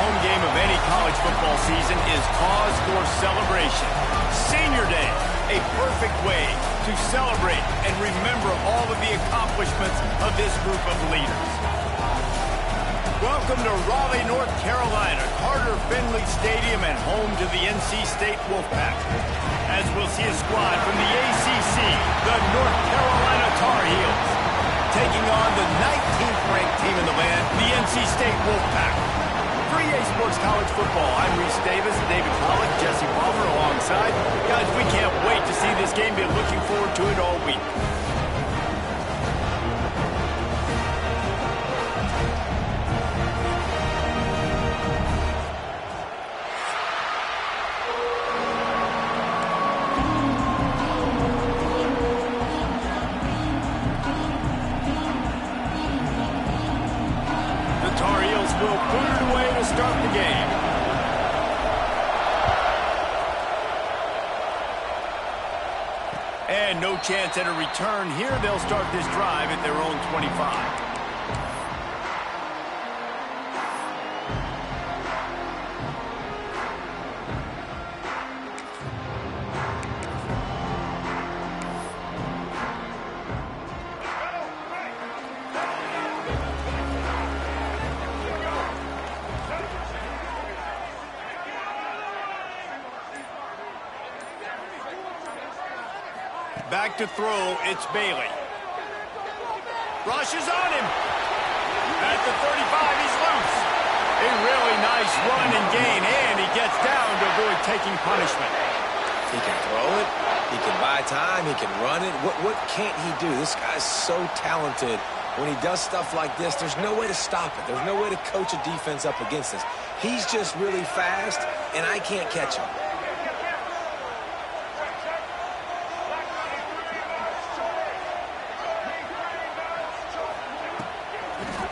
home game of any college football season is cause for celebration. Senior Day, a perfect way to celebrate and remember all of the accomplishments of this group of leaders. Welcome to Raleigh, North Carolina, Carter Finley Stadium, and home to the NC State Wolfpack. As we'll see a squad from the ACC, the North Carolina Tar Heels, taking on the 19th ranked team in the land, the NC State Wolfpack. For EA Sports College Football, I'm Reese Davis, David Pollock, Jesse Palmer alongside. Guys, we can't wait to see this game. Been looking forward to it all week. And no chance at a return here. They'll start this drive at their own 25. Back to throw, it's Bailey. Rushes on him. At the 35, he's loose. A really nice run and gain, and he gets down to avoid taking punishment. He can throw it. He can buy time. He can run it. What can't he do? This guy's so talented. When he does stuff like this, there's no way to stop it. There's no way to coach a defense up against this. He's just really fast, and I can't catch him.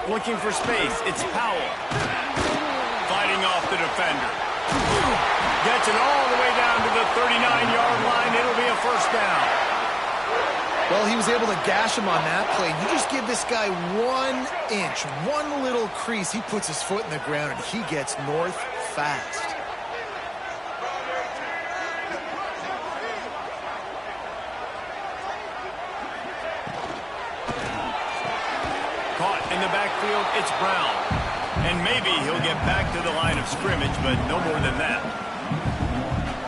Looking for space, it's Powell. Fighting off the defender. Gets it all the way down to the 39-yard line. It'll be a first down. Well, he was able to gash him on that play. You just give this guy 1 inch, one little crease. He puts his foot in the ground, and he gets north fast. Caught in the backfield, it's Brown. And maybe he'll get back to the line of scrimmage, but no more than that.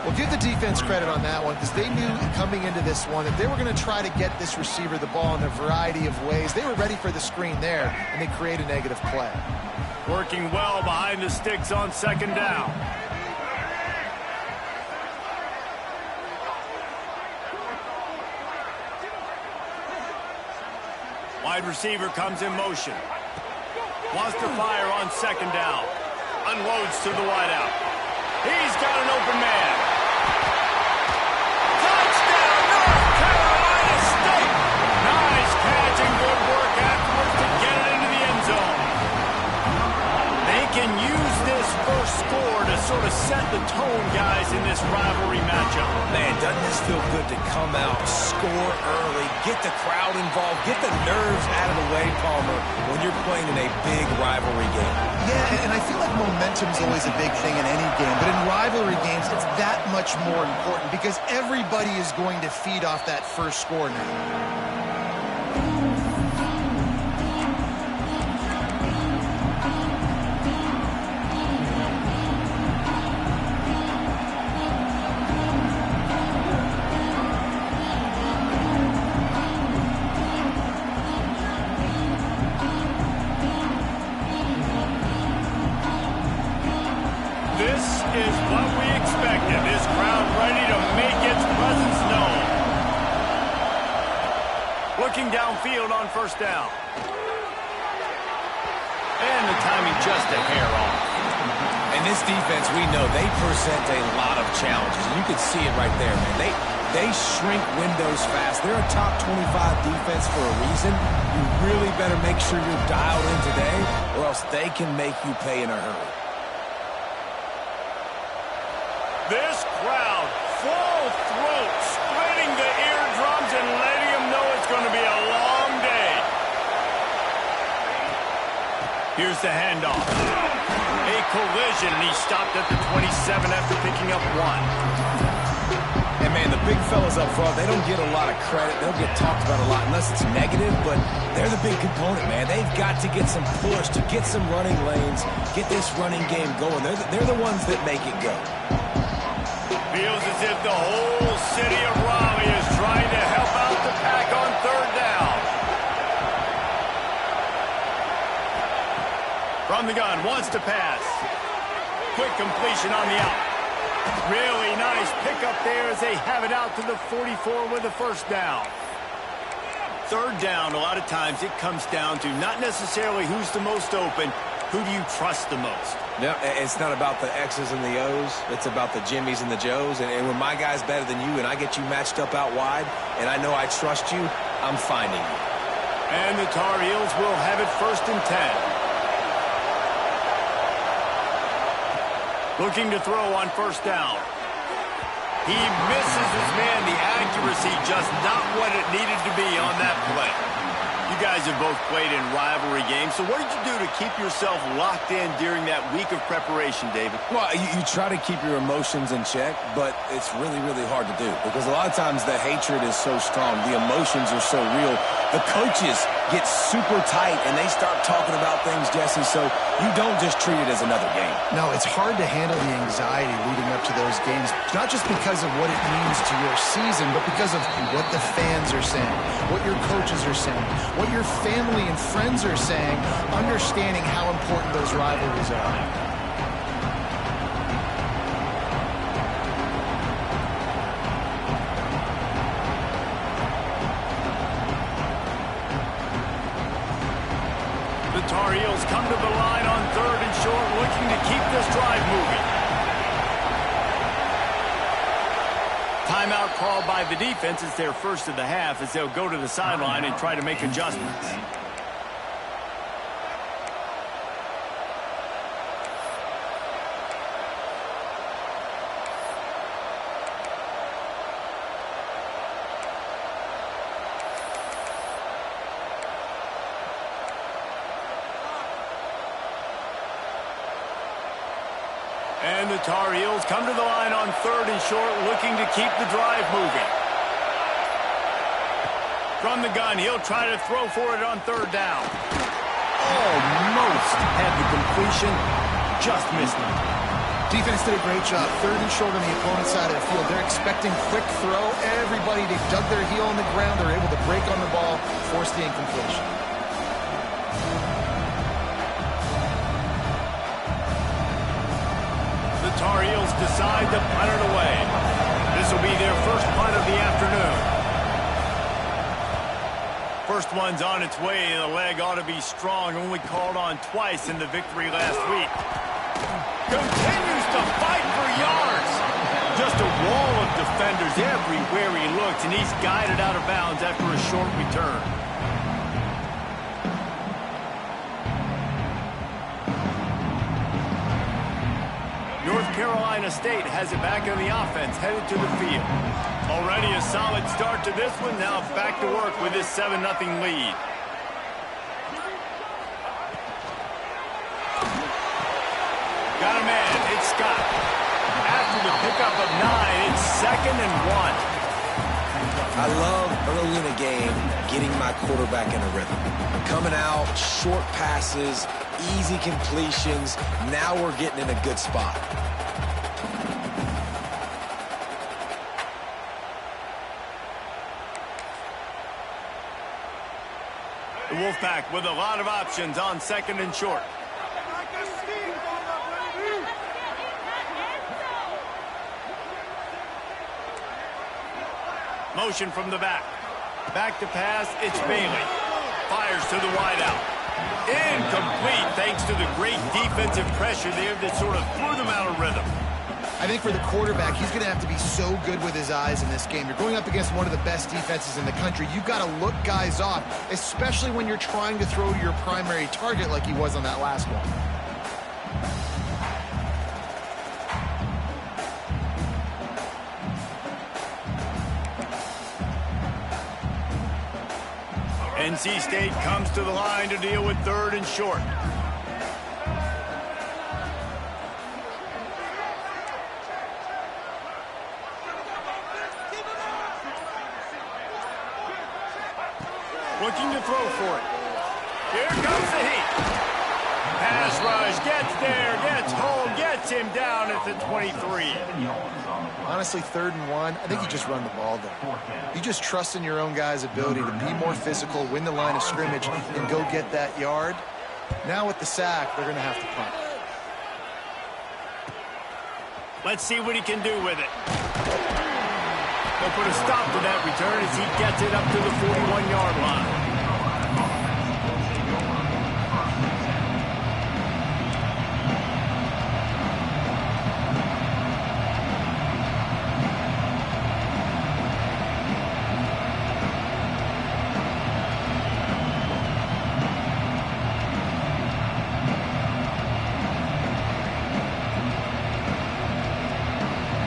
Well, give the defense credit on that one, because they knew coming into this one that they were going to try to get this receiver the ball in a variety of ways. They were ready for the screen there, and they create a negative play. Working well behind the sticks on second down. Wide receiver comes in motion. Wants to fire on second down. Unloads to the wideout. He's got an open man. Touchdown, North Carolina State! Nice catch and good work afterwards to get it into the end zone. They can use this first score to sort of set the tone, guys, in this rivalry matchup. Man, doesn't this feel good to come out, score early, get the crowd involved, get the nerves out of the way, Palmer, when you're playing in a big rivalry game. Yeah, and I feel like momentum's always a big thing in any game, but in rivalry games, it's that much more important because everybody is going to feed off that first score now. Is what we expected. This crowd ready to make its presence known. Looking downfield on first down. And the timing just a hair off. And this defense, we know, they present a lot of challenges. And you can see it right there, man. They shrink windows fast. They're a top 25 defense for a reason. You really better make sure you're dialed in today, or else they can make you pay in a hurry. This crowd, full throat, splitting the eardrums and letting them know it's going to be a long day. Here's the handoff. A collision, and he stopped at the 27 after picking up 1. And, man, the big fellas up front, they don't get a lot of credit. They'll get talked about a lot unless it's negative, but they're the big component, man. They've got to get some push, to get some running lanes, get this running game going. They're the ones that make it go. Feels as if the whole city of Raleigh is trying to help out the Pack on 3rd down. From the gun, wants to pass. Quick completion on the out. Really nice pickup there as they have it out to the 44 with a 1st down. 3rd down, a lot of times it comes down to not necessarily who's the most open, who do you trust the most? No, it's not about the X's and the O's. It's about the Jimmys and the Joes. And when my guy's better than you and I get you matched up out wide and I know I trust you, I'm finding you. And the Tar Heels will have it 1st and 10. Looking to throw on 1st down. He misses his man. The accuracy just not what it needed to be on that play. You guys have both played in rivalry games, so what did you do to keep yourself locked in during that week of preparation, David? Well, you try to keep your emotions in check, but it's really, really hard to do because a lot of times the hatred is so strong. The emotions are so real. The coaches get super tight, and they start talking about things, Jesse, so you don't just treat it as another game. No, it's hard to handle the anxiety leading up to those games, not just because of what it means to your season, but because of what the fans are saying, what your coaches are saying, what your family and friends are saying, understanding how important those rivalries are. The Tar Heels come to the line on 3rd and short, looking to keep this drive moving. Timeout called by the defense. It's their 1st of the half as they'll go to the sideline and try to make adjustments. And the Tar Heels come to the line on 3rd and short, looking to keep the drive moving. From the gun, he'll try to throw for it on 3rd down. Almost had the completion, just missed it. Defense did a great job. 3rd and short on the opponent's side of the field. They're expecting quick throw. Everybody, they dug their heel on the ground. They're able to break on the ball, force the incompletion. The Tar Heels decide to punt it away. This will be their 1st punt of the afternoon. First one's on its way. The leg ought to be strong. Only called on twice in the victory last week. Continues to fight for yards. Just a wall of defenders everywhere he looks, and he's guided out of bounds after a short return. North Carolina State has it back on the offense, headed to the field. Already a solid start to this one. Now back to work with this 7-0 lead. Got a man. It's Scott. After the pickup of 9, it's 2nd and 1. I love early in a game getting my quarterback in a rhythm. Coming out, short passes, easy completions. Now we're getting in a good spot. The Wolfpack with a lot of options on 2nd and short. Motion from the back. Back to pass, it's Bailey. Fires to the wideout. Incomplete thanks to the great defensive pressure there that sort of threw them out of rhythm. I think for the quarterback, he's going to have to be so good with his eyes in this game. You're going up against one of the best defenses in the country. You've got to look guys off, especially when you're trying to throw to your primary target like he was on that last one. NC State comes to the line to deal with 3rd and short. looking to throw for it. Here comes the heat. Pass rush, gets there, gets home, gets him down at the 23. Honestly, 3rd and 1, I think you just run the ball there. You just trust in your own guy's ability to be more physical, win the line of scrimmage, and go get that yard. Now with the sack, they're going to have to punt. Let's see what he can do with it. They'll put a stop to that return as he gets it up to the 41-yard line.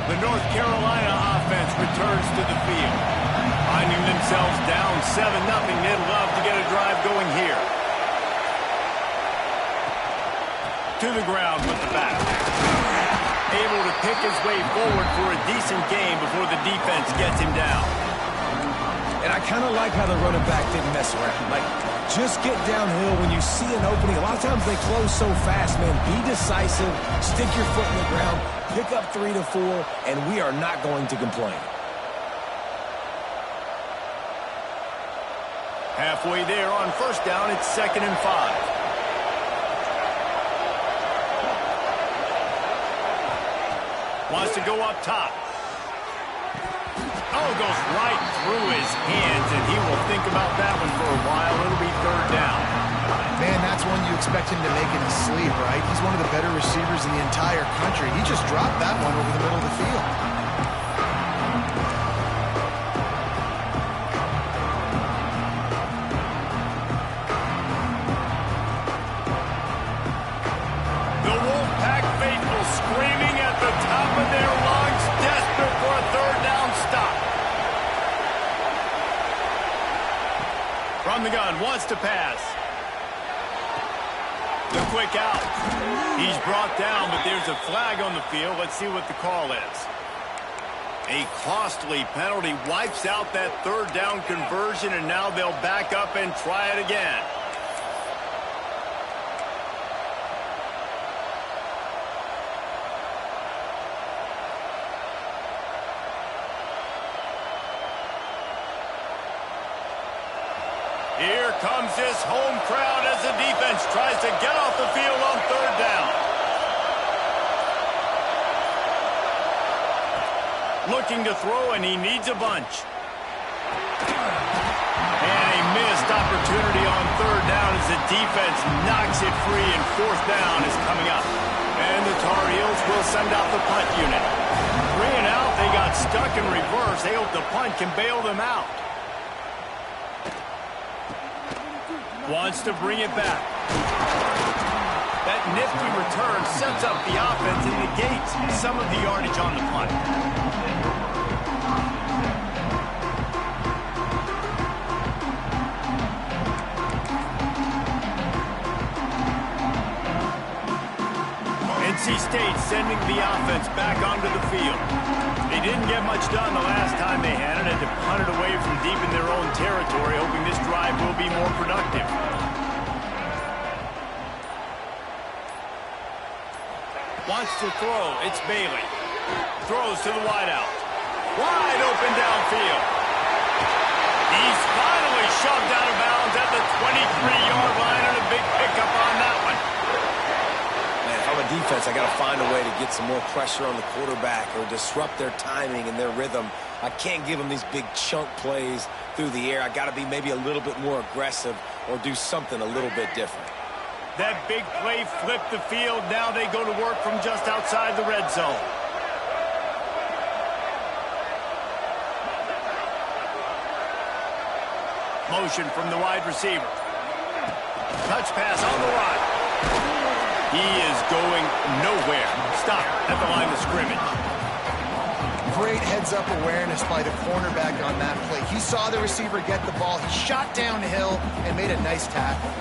The North Carolina offense returns to the field. Finding themselves down 7-0, they'd love to get a drive going here. To the ground with the back. Able to pick his way forward for a decent gain before the defense gets him down. And I kind of like how the running back didn't mess around. Like, just get downhill when you see an opening. A lot of times they close so fast, man. Be decisive, stick your foot in the ground, pick up 3 to 4, and we are not going to complain. Halfway there on 1st down, it's 2nd and 5. Wants to go up top. Oh, goes right through his hands, and he will think about that one for a while. It'll be 3rd down. Man, that's one you expect him to make in his sleep, right? He's one of the better receivers in the entire country. He just dropped that one over the middle of the field. The Wolfpack faithful screaming at the top of their lungs, desperate for a 3rd down stop. From the gun, wants to pass. The quick out. He's brought down, but there's a flag on the field. Let's see what the call is. A costly penalty wipes out that 3rd down conversion, and now they'll back up and try it again. Here comes this home crowd as the defense tries to get off the field on 3rd down. Looking to throw, and he needs a bunch. And a missed opportunity on 3rd down as the defense knocks it free, and 4th down is coming up. And the Tar Heels will send out the punt unit. 3 and out, they got stuck in reverse. They hope the punt can bail them out. Wants to bring it back. That nifty return sets up the offense and negates some of the yardage on the punt. NC State sending the offense back onto the field. They didn't get much done the last time they had it, and to punt it away from deep in their own territory, hoping this drive will be more productive. Wants to throw. It's Bailey. Throws to the wideout. Wide open downfield. He's finally shoved out of bounds at the 23-yard line, and a big pickup on that one. Man, if I'm a defense, I got to find a way to get some more pressure on the quarterback or disrupt their timing and their rhythm. I can't give them these big chunk plays through the air. I got to be maybe a little bit more aggressive or do something a little bit different. That big play flipped the field. Now they go to work from just outside the red zone. Motion from the wide receiver. Touch pass on the right. He is going nowhere. Stop at the line of scrimmage. Great heads-up awareness by the cornerback on that play. He saw the receiver get the ball. He shot downhill and made a nice tackle.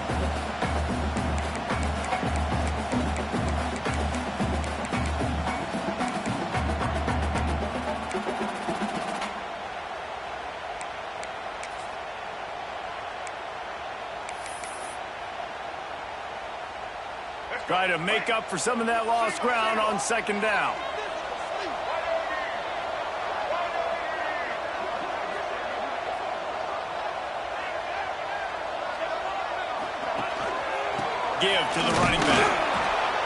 Try to make up for some of that lost ground on second down. Give to the running back.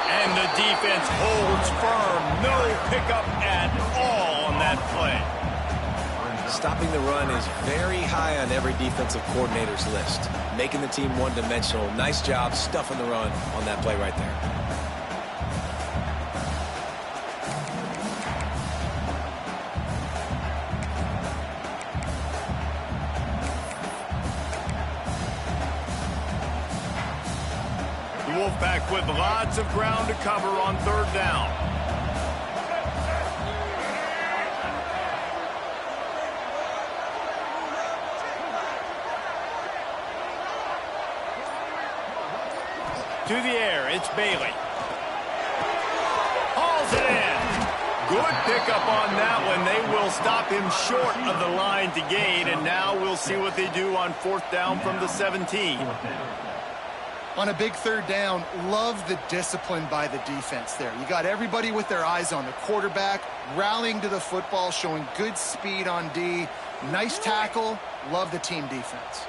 And the defense holds firm. No pickup at all on that play. Stopping the run is very high on every defensive coordinator's list. Making the team one-dimensional. Nice job stuffing the run on that play right there. The Wolfpack with lots of ground to cover on third down. To the air, it's Bailey. Hauls it in. Good pickup on that one. They will stop him short of the line to gain, and now we'll see what they do on fourth down from the 17. On a big third down, love the discipline by the defense there. You got everybody with their eyes on the quarterback, rallying to the football, showing good speed on D. Nice tackle. Love the team defense.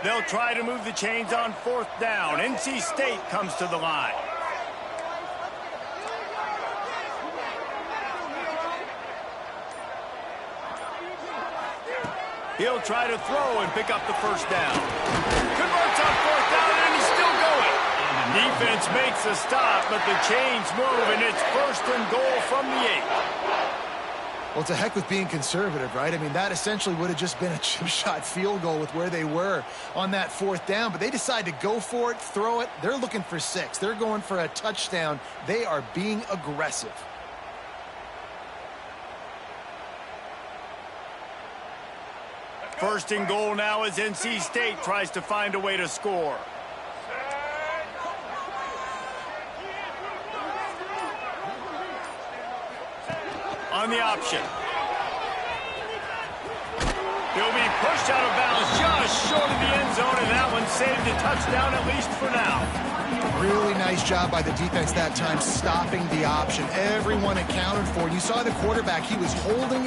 They'll try to move the chains on fourth down. NC State comes to the line. He'll try to throw and pick up the first down. Converts on fourth down, and he's still going. Defense makes a stop, but the chains move, and it's first and goal from the 8. Well, to heck with being conservative, right? I mean, that essentially would have just been a chip shot field goal with where they were on that fourth down. But they decide to go for it, throw it. They're looking for 6. They're going for a touchdown. They are being aggressive. First and goal now as NC State tries to find a way to score. On the option. He'll be pushed out of bounds just short of the end zone, and that one saved a touchdown at least for now. Really nice job by the defense that time, stopping the option. Everyone accounted for it. You saw the quarterback. He was holding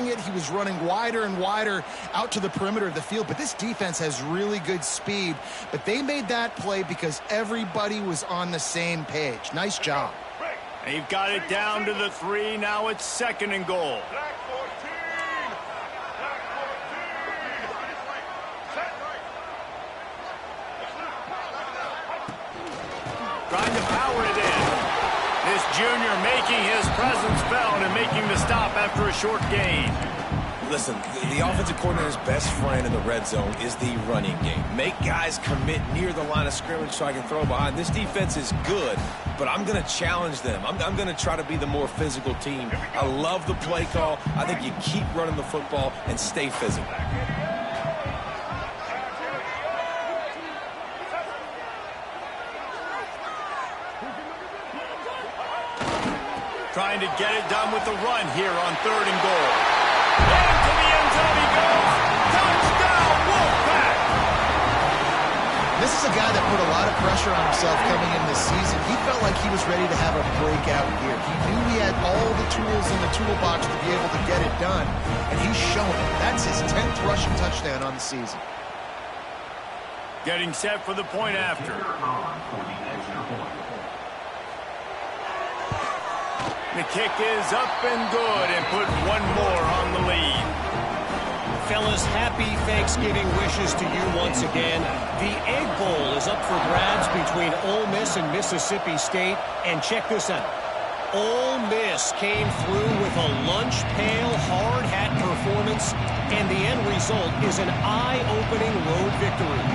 it. He was running wider and wider out to the perimeter of the field. But this defense has really good speed. But they made that play because everybody was on the same page. Nice job. They've got it down to the 3. Now it's second and goal. Trying to power it in. This junior making his presence felt and making the stop after a short gain. Listen, the offensive coordinator's best friend in the red zone is the running game. Make guys commit near the line of scrimmage so I can throw behind. This defense is good, but I'm going to challenge them. I'm going to try to be the more physical team. I love the play call. I think you keep running the football and stay physical. Trying to get it done with the run here on third and goal. Into the end zone he goes. Touchdown, Wolfpack! This is a guy that put a lot of pressure on himself coming in this season. He felt like he was ready to have a breakout year. He knew he had all the tools in the toolbox to be able to get it done, and he's shown it. That's his 10th rushing touchdown on the season. Getting set for the point after. The kick is up and good and put one more on the lead. Fellas, happy Thanksgiving wishes to you once again. The Egg Bowl is up for grabs between Ole Miss and Mississippi State. And check this out. Ole Miss came through with a lunch pail hard hat performance, and the end result is an eye-opening road victory.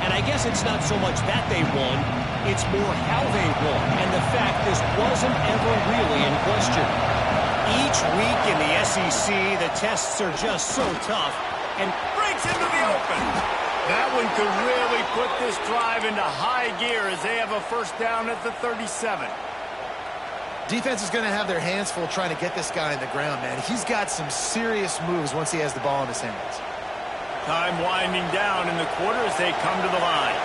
And I guess it's not so much that they won, it's more how they won, and the fact this wasn't ever really in question. Each week in the SEC, the tests are just so tough, and breaks into the open. That one could really put this drive into high gear as they have a first down at the 37. Defense is going to have their hands full trying to get this guy on the ground, man. He's got some serious moves once he has the ball in his hands. Time winding down in the quarter as they come to the line.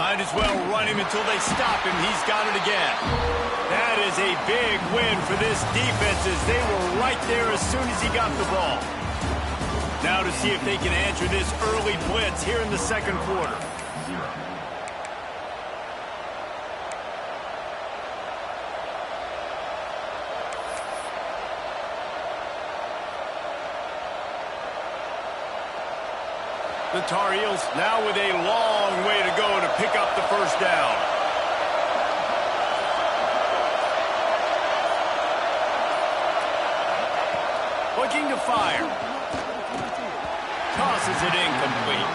Might as well run him until they stop him. He's got it again. That is a big win for this defense as they were right there as soon as he got the ball. Now to see if they can answer this early blitz here in the second quarter. The Tar Heels now with a long way to go to pick up the first down. Looking to fire. Tosses it incomplete.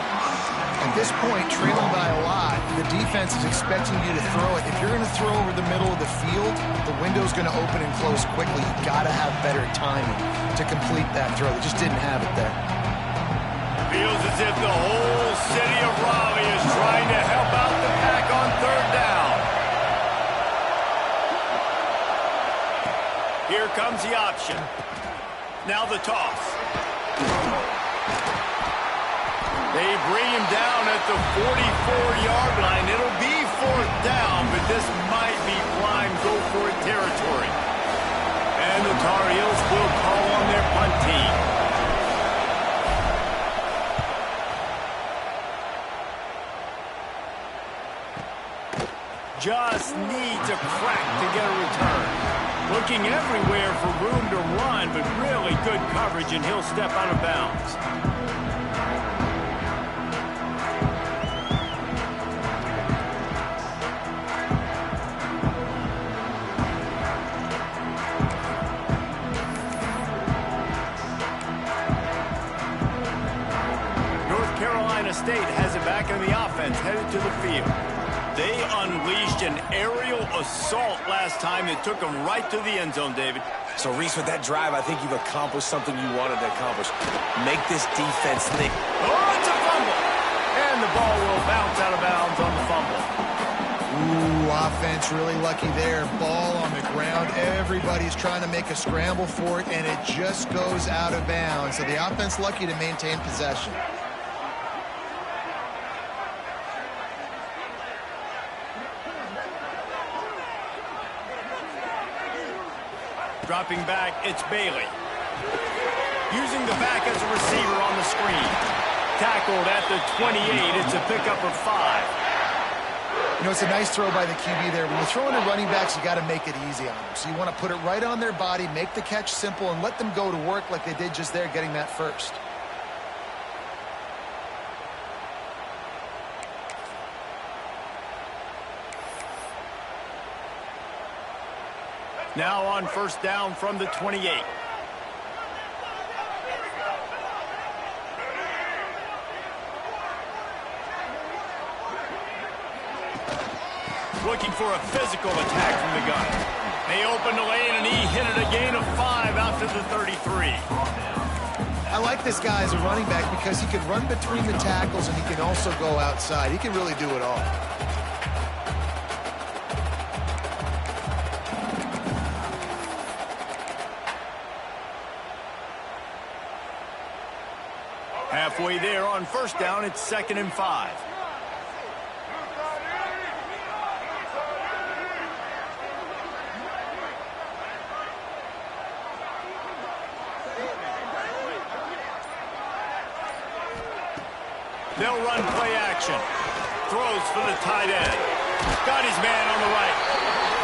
At this point, trailing by a lot, the defense is expecting you to throw it. If you're going to throw over the middle of the field, the window's going to open and close quickly. You've got to have better timing to complete that throw. They just didn't have it there. Feels as if the whole city of Raleigh is trying to help out the Pack on third down. Here comes the option. Now the toss. They bring him down at the 44-yard line. It'll be fourth down, but this might be prime go-for-it territory. And the Tar Heels will call on their punt team. Just needs a crack to get a return. Looking everywhere for room to run, but really good coverage, and he'll step out of bounds. North Carolina State has it back in the offense, headed to the field. They unleashed an aerial assault last time that took them right to the end zone, David. So, Reese, with that drive, I think you've accomplished something you wanted to accomplish. Make this defense think. Oh, it's a fumble! And the ball will bounce out of bounds on the fumble. Ooh, offense really lucky there. Ball on the ground. Everybody's trying to make a scramble for it, and it just goes out of bounds. So the offense lucky to maintain possession. Dropping back, it's Bailey. Using the back as a receiver on the screen. Tackled at the 28. It's a pickup of 5. You know, it's a nice throw by the QB there. When you're throwing to running backs, you got to make it easy on them. So you want to put it right on their body, make the catch simple, and let them go to work like they did just there, getting that first. Now on first down from the 28. Looking for a physical attack from the gun. They opened the lane, and he hit it a gain of 5 out to the 33. I like this guy as a running back because he can run between the tackles, and he can also go outside. He can really do it all. Halfway there on first down, it's 2nd and 5. They'll run play action. Throws for the tight end. Got his man on the right.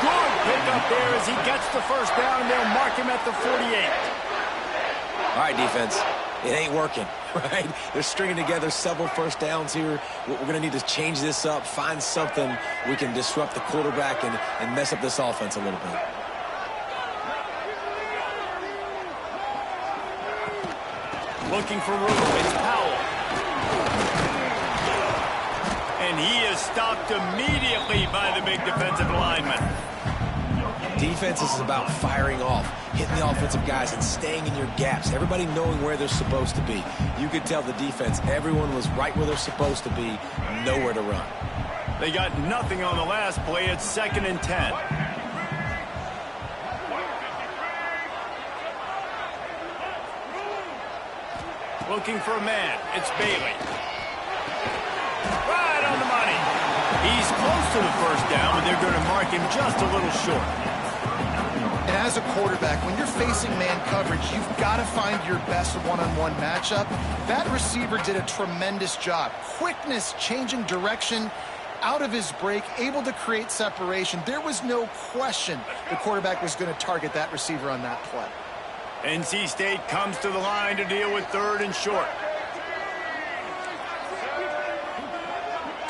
Good pickup there as he gets the first down. They'll mark him at the 48. All right, defense. It ain't working, right? They're stringing together several first downs here. We're going to need to change this up, find something we can disrupt the quarterback and mess up this offense a little bit. Looking for room. It's Powell. And he is stopped immediately by the big defensive lineman. Defense is about firing off, hitting the offensive guys, and staying in your gaps. Everybody knowing where they're supposed to be. You could tell the defense, everyone was right where they're supposed to be, nowhere to run. They got nothing on the last play. It's 2nd and 10. Looking for a man. It's Bailey. Right on the money. He's close to the first down, but they're going to mark him just a little short. And as a quarterback, when you're facing man coverage, you've got to find your best one-on-one matchup. That receiver did a tremendous job. Quickness, changing direction, out of his break, able to create separation. There was no question the quarterback was going to target that receiver on that play. NC State comes to the line to deal with 3rd and short.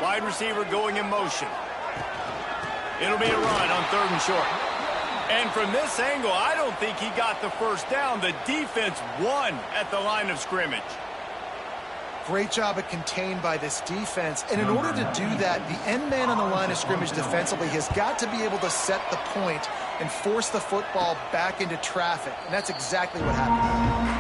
Wide receiver going in motion. It'll be a run on 3rd and short. And from this angle, I don't think he got the first down. The defense won at the line of scrimmage. Great job of contained by this defense. And in order to do that, the end man on the line of scrimmage defensively has got to be able to set the point and force the football back into traffic. And that's exactly what happened.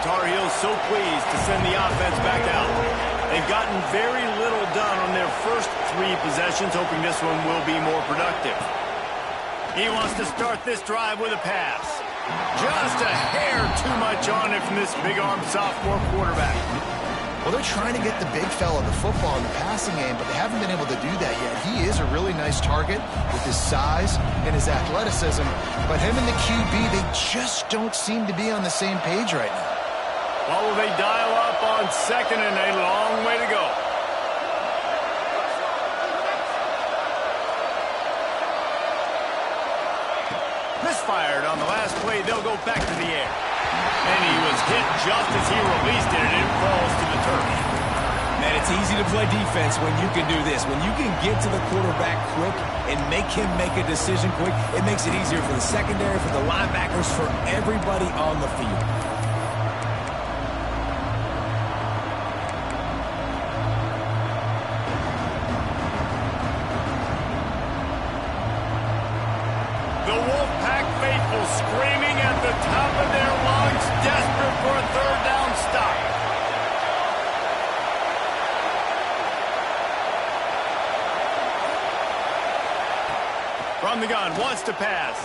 Tar Heels so pleased to send the offense back out. They've gotten very little done on their first 3 possessions, hoping this one will be more productive. He wants to start this drive with a pass. Just a hair too much on it from this big-armed sophomore quarterback. Well, they're trying to get the big fella the football in the passing game, but they haven't been able to do that yet. He is a really nice target with his size and his athleticism, but him and the QB, they just don't seem to be on the same page right now. What will they dial up on 2nd and a long way to go? Misfired on the last play. They'll go back to the air. And he was hit just as he released it, and it falls to the turf. Man, it's easy to play defense when you can do this. When you can get to the quarterback quick and make him make a decision quick, it makes it easier for the secondary, for the linebackers, for everybody on the field. Screaming at the top of their lungs, desperate for a 3rd down stop. From the gun, wants to pass.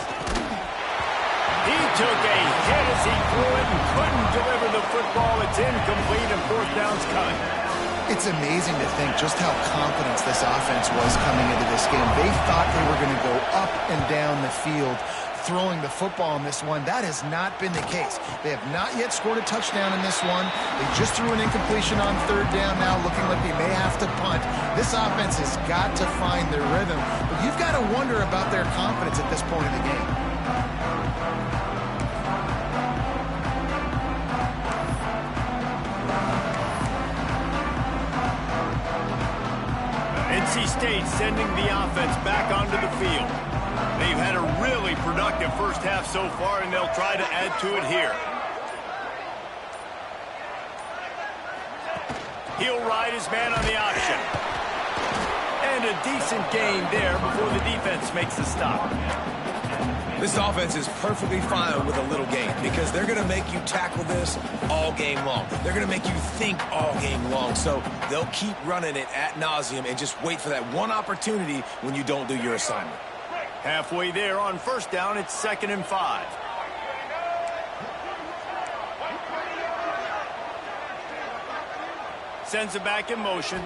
He took a hit as he threw it and couldn't deliver the football. It's incomplete and 4th down's coming. It's amazing to think just how confident this offense was coming into this game. They thought they were going to go up and down the field throwing the football in this one. That has not been the case. They have not yet scored a touchdown in this one. They just threw an incompletion on 3rd down now, looking like they may have to punt. This offense has got to find their rhythm, but you've got to wonder about their confidence at this point in the game. NC State sending the offense back onto the field. They've had a really productive first half so far, and they'll try to add to it here. He'll ride his man on the option. And a decent gain there before the defense makes the stop. This offense is perfectly fine with a little gain because they're going to make you tackle this all game long. They're going to make you think all game long. So they'll keep running it ad nauseum and just wait for that one opportunity when you don't do your assignment. Halfway there on 1st down, it's 2nd and 5. Sends it back in motion.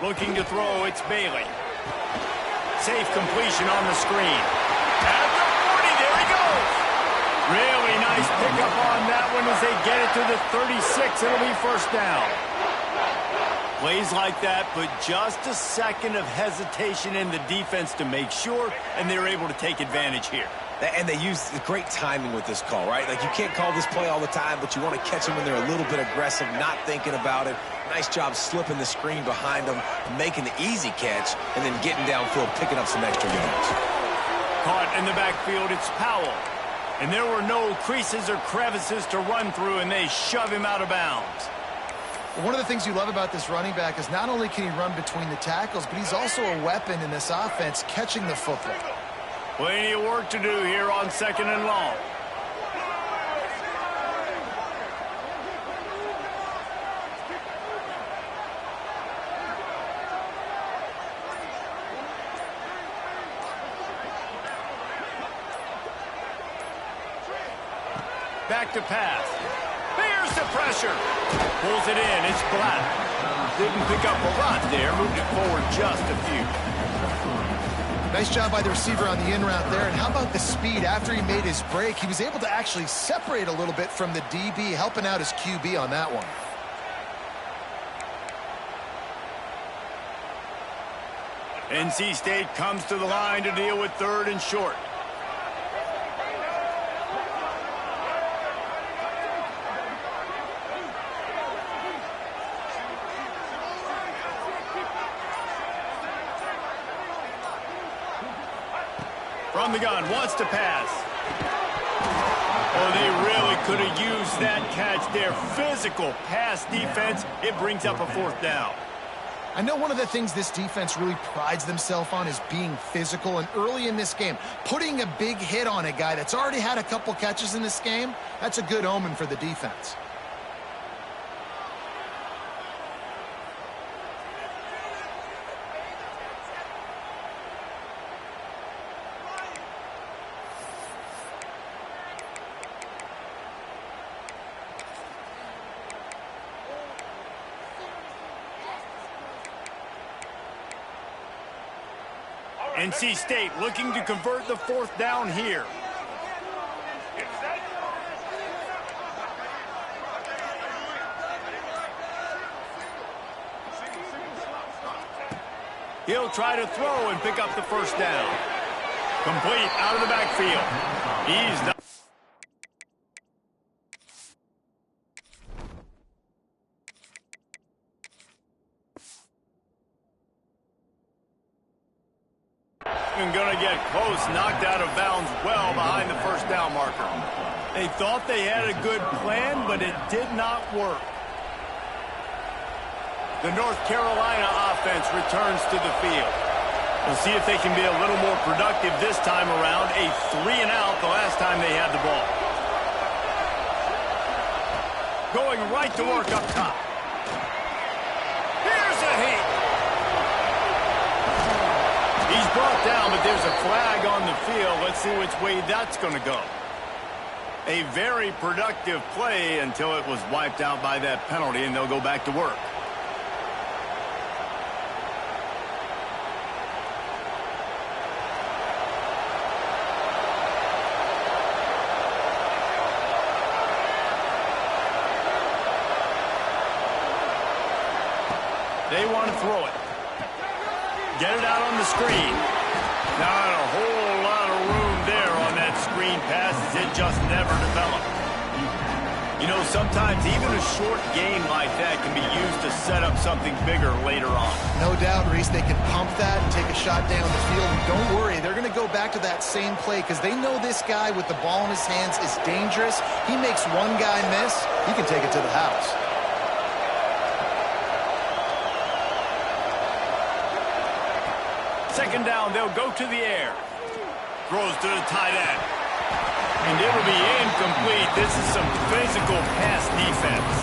Looking to throw, it's Bailey. Safe completion on the screen. At the 40, there he goes. Really nice pickup on that one as they get it to the 36. It'll be 1st down. Plays like that, but just a second of hesitation in the defense to make sure, and they're able to take advantage here. And they use great timing with this call, right? Like, you can't call this play all the time, but you want to catch them when they're a little bit aggressive, not thinking about it. Nice job slipping the screen behind them, making the easy catch, and then getting downfield, picking up some extra yards. Caught in the backfield, it's Powell. And there were no creases or crevices to run through, and they shove him out of bounds. One of the things you love about this running back is not only can he run between the tackles, but he's also a weapon in this offense, catching the football. Plenty of work to do here on 2nd and long. Back to pass. Bears the pressure. Pulls it in. It's Black. Didn't pick up a lot there. Moved it forward just a few. Nice job by the receiver on the in route there. And how about the speed after he made his break? He was able to actually separate a little bit from the DB, helping out his QB on that one. NC State comes to the line to deal with 3rd and short. From the gun, wants to pass. Oh, they really could have used that catch there. Physical pass defense. It brings up a 4th down. I know one of the things this defense really prides themselves on is being physical, and early in this game, putting a big hit on a guy that's already had a couple catches in this game, that's a good omen for the defense. NC State looking to convert the 4th down here. He'll try to throw and pick up the 1st down. Complete out of the backfield. He's not. Going to get close, knocked out of bounds well behind the 1st down marker. They thought they had a good plan, but it did not work. The North Carolina offense returns to the field. We'll see if they can be a little more productive this time around. A 3-and-out the last time they had the ball. Going right to work up top. Here's a heat. He's brought down, but there's a flag on the field. Let's see which way that's going to go. A very productive play until it was wiped out by that penalty, and they'll go back to work. They want to throw it. Get it out on the screen. Not a whole lot of room there on that screen pass as it just never developed. You know, sometimes even a short game like that can be used to set up something bigger later on. No doubt, Reese, they can pump that and take a shot down the field. And don't worry, they're going to go back to that same play because they know this guy with the ball in his hands is dangerous. He makes one guy miss, he can take it to the house. Second down, they'll go to the air. Throws to the tight end. And it'll be incomplete. This is some physical pass defense.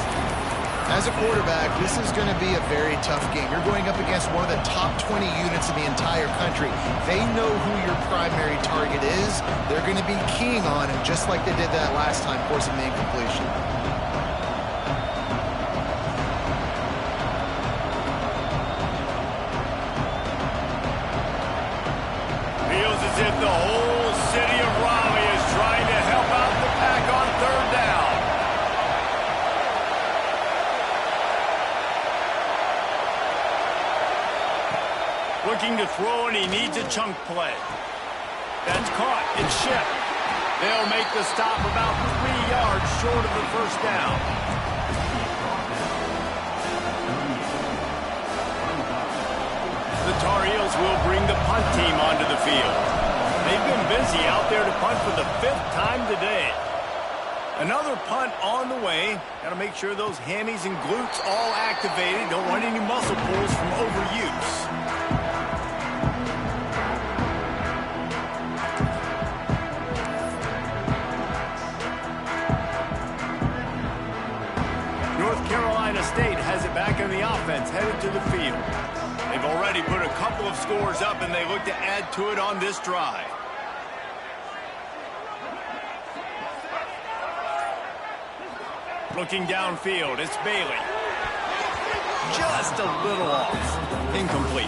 As a quarterback, this is going to be a very tough game. You're going up against one of the top 20 units in the entire country. They know who your primary target is. They're going to be keying on him, just like they did that last time, forcing the incompletion. As if the whole city of Raleigh is trying to help out the pack on 3rd down. Looking to throw, and he needs a chunk play. That's caught. It's shipped. They'll make the stop about 3 yards short of the first down. The Tar Heels will bring the punt team onto the field. They've been busy out there to punt for the 5th time today. Another punt on the way. Got to make sure those hammies and glutes all activated. Don't want any muscle pulls from overuse. North Carolina State has it back on the offense, headed to the field. They've already put a couple of scores up, and they look to add to it on this drive. Looking downfield, it's Bailey. Just a little off. Incomplete.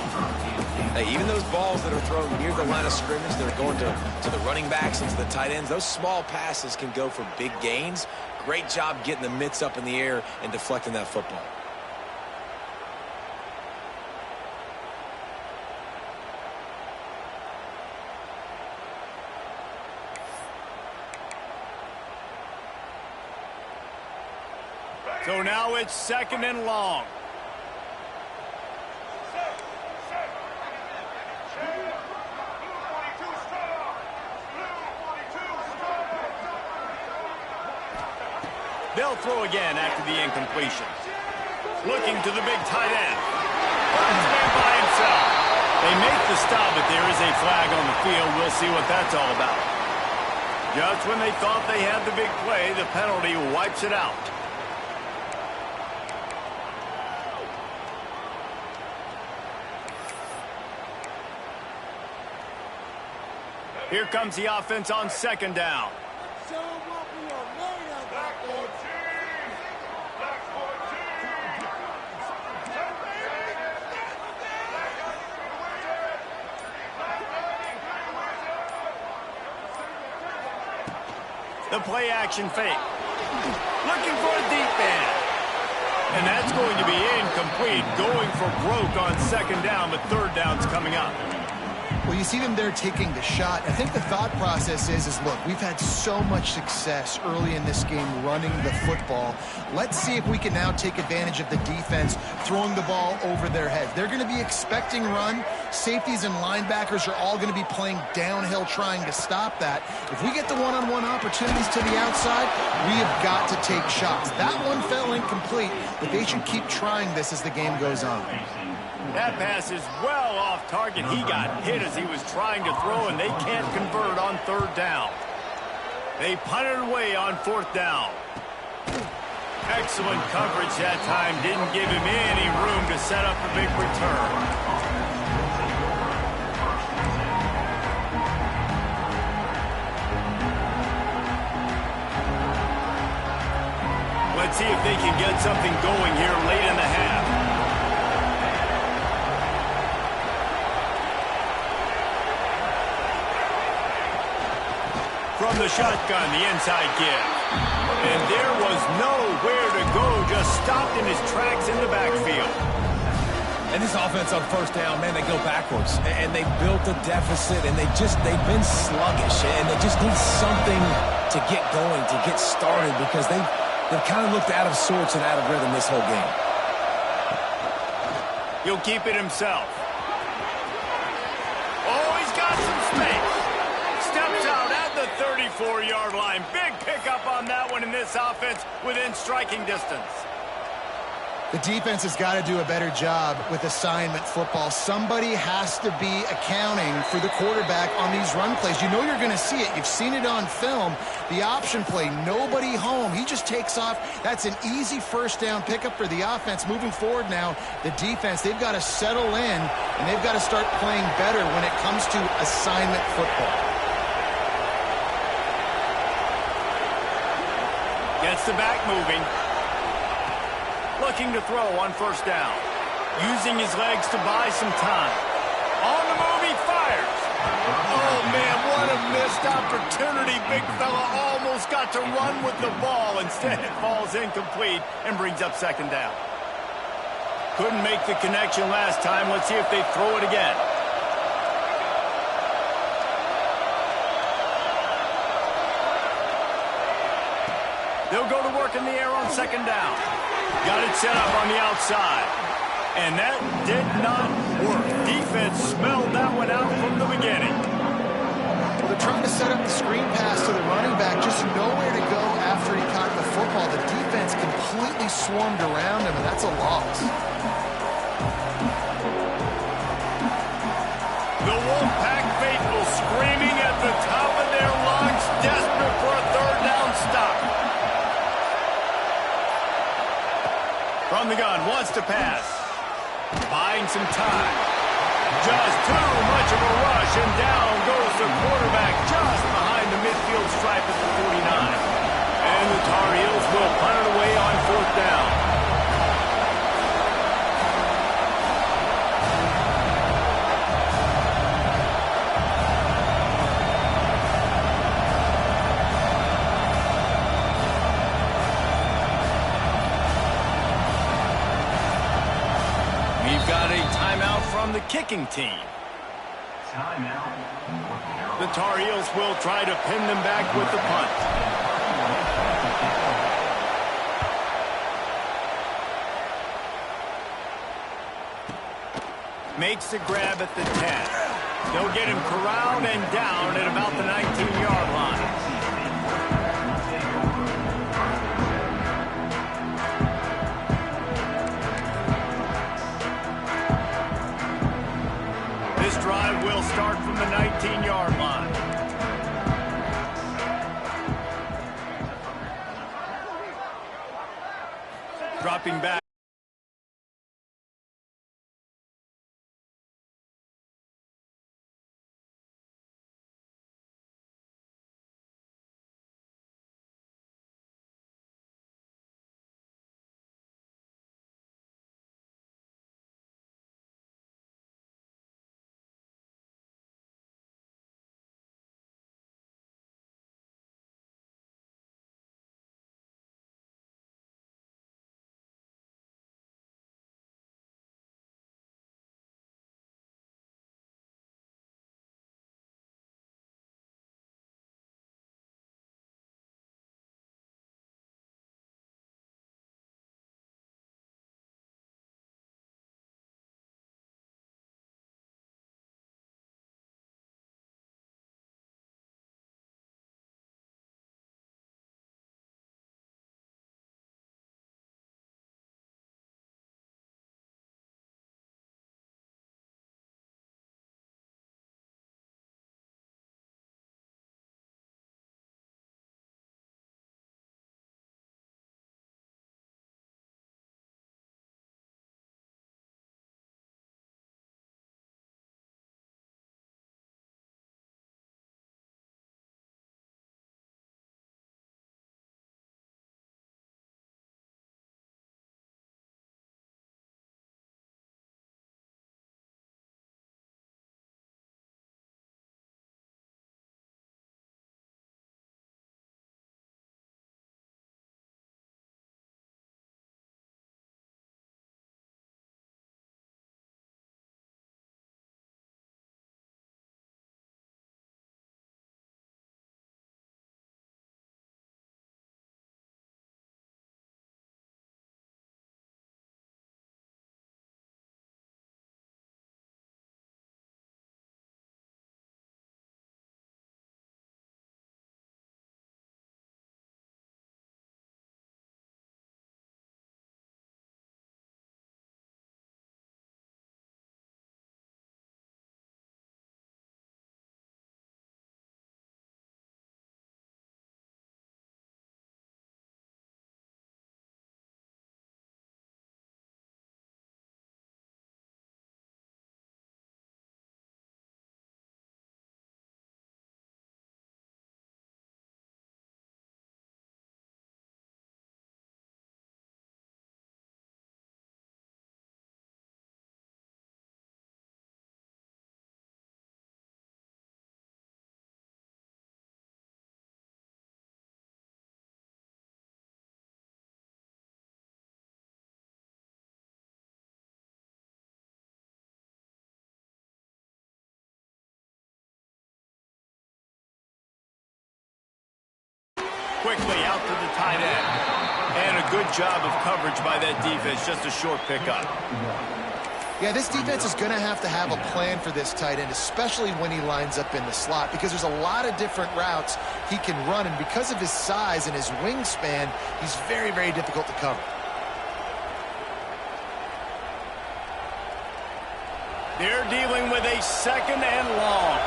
Hey, even those balls that are thrown near the line of scrimmage, they're going to the running backs and to the tight ends, those small passes can go for big gains. Great job getting the mitts up in the air and deflecting that football. So now it's 2nd and long. They'll throw again after the incompletion. Looking to the big tight end. Burns man by himself. They make the stop, but there is a flag on the field. We'll see what that's all about. Just when they thought they had the big play, the penalty wipes it out. Here comes the offense on 2nd down. The play action fake. Looking for a deep man. And that's going to be incomplete. Going for broke on 2nd down, but 3rd down's coming up. Well, you see them there taking the shot. I think the thought process is look, we've had so much success early in this game running the football. Let's see if we can now take advantage of the defense throwing the ball over their heads. They're going to be expecting run. Safeties and linebackers are all going to be playing downhill trying to stop that. If we get the one-on-one opportunities to the outside, we have got to take shots. That one fell incomplete, but they should keep trying this as the game goes on. That pass is well off target. He got hit as he was trying to throw, and they can't convert on 3rd down. They punted away on 4th down. Excellent coverage that time. Didn't give him any room to set up a big return. Let's see if they can get something going here late in the half. From the shotgun, the inside give. And there was nowhere to go, just stopped in his tracks in the backfield. And this offense on 1st down, man, they go backwards. And they built a deficit, and they've been sluggish. And they just need something to get going, to get started, because they've kind of looked out of sorts and out of rhythm this whole game. He'll keep it himself. Oh, he's got some space. Steps out at the 34-yard line. Big pickup on that one in this offense within striking distance. The defense has got to do a better job with assignment football. Somebody has to be accounting for the quarterback on these run plays. You know you're going to see it. You've seen it on film. The option play, nobody home. He just takes off. That's an easy 1st down pickup for the offense. Moving forward now, the defense, they've got to settle in, and they've got to start playing better when it comes to assignment football. Gets the back moving. Looking to throw on 1st down. Using his legs to buy some time. On the move, he fires. Oh, man, what a missed opportunity. Big fella almost got to run with the ball. Instead, it falls incomplete and brings up 2nd down. Couldn't make the connection last time. Let's see if they throw it again. They'll go to work in the air on second down. Got it set up on the outside. And that did not work. Defense smelled that one out from the beginning. Well, they're trying to set up the screen pass to the running back, just nowhere to go after he caught the football. The defense completely swarmed around him, and that's a loss. The Wolfpack faithful screaming at the top of their lungs, desperate for a third down stop. From the gun, wants to pass. Buying some time. Just too much of a rush, and down goes the quarterback just behind the midfield stripe at the 49. And the Tar Heels will punt it away on fourth down. We've got a timeout from the kicking team. The Tar Heels will try to pin them back with the punt. Makes the grab at the 10. They'll get him corralled and down at about the 19-yard line. This drive will start from the 19-yard line. Dropping back. quickly out to the tight end. And a good job of coverage by that defense. Just a short pickup. Yeah, this defense is going to have a plan for this tight end, especially when he lines up in the slot, because there's a lot of different routes he can run, and because of his size and his wingspan, he's very, very difficult to cover. They're dealing with a 2nd and long.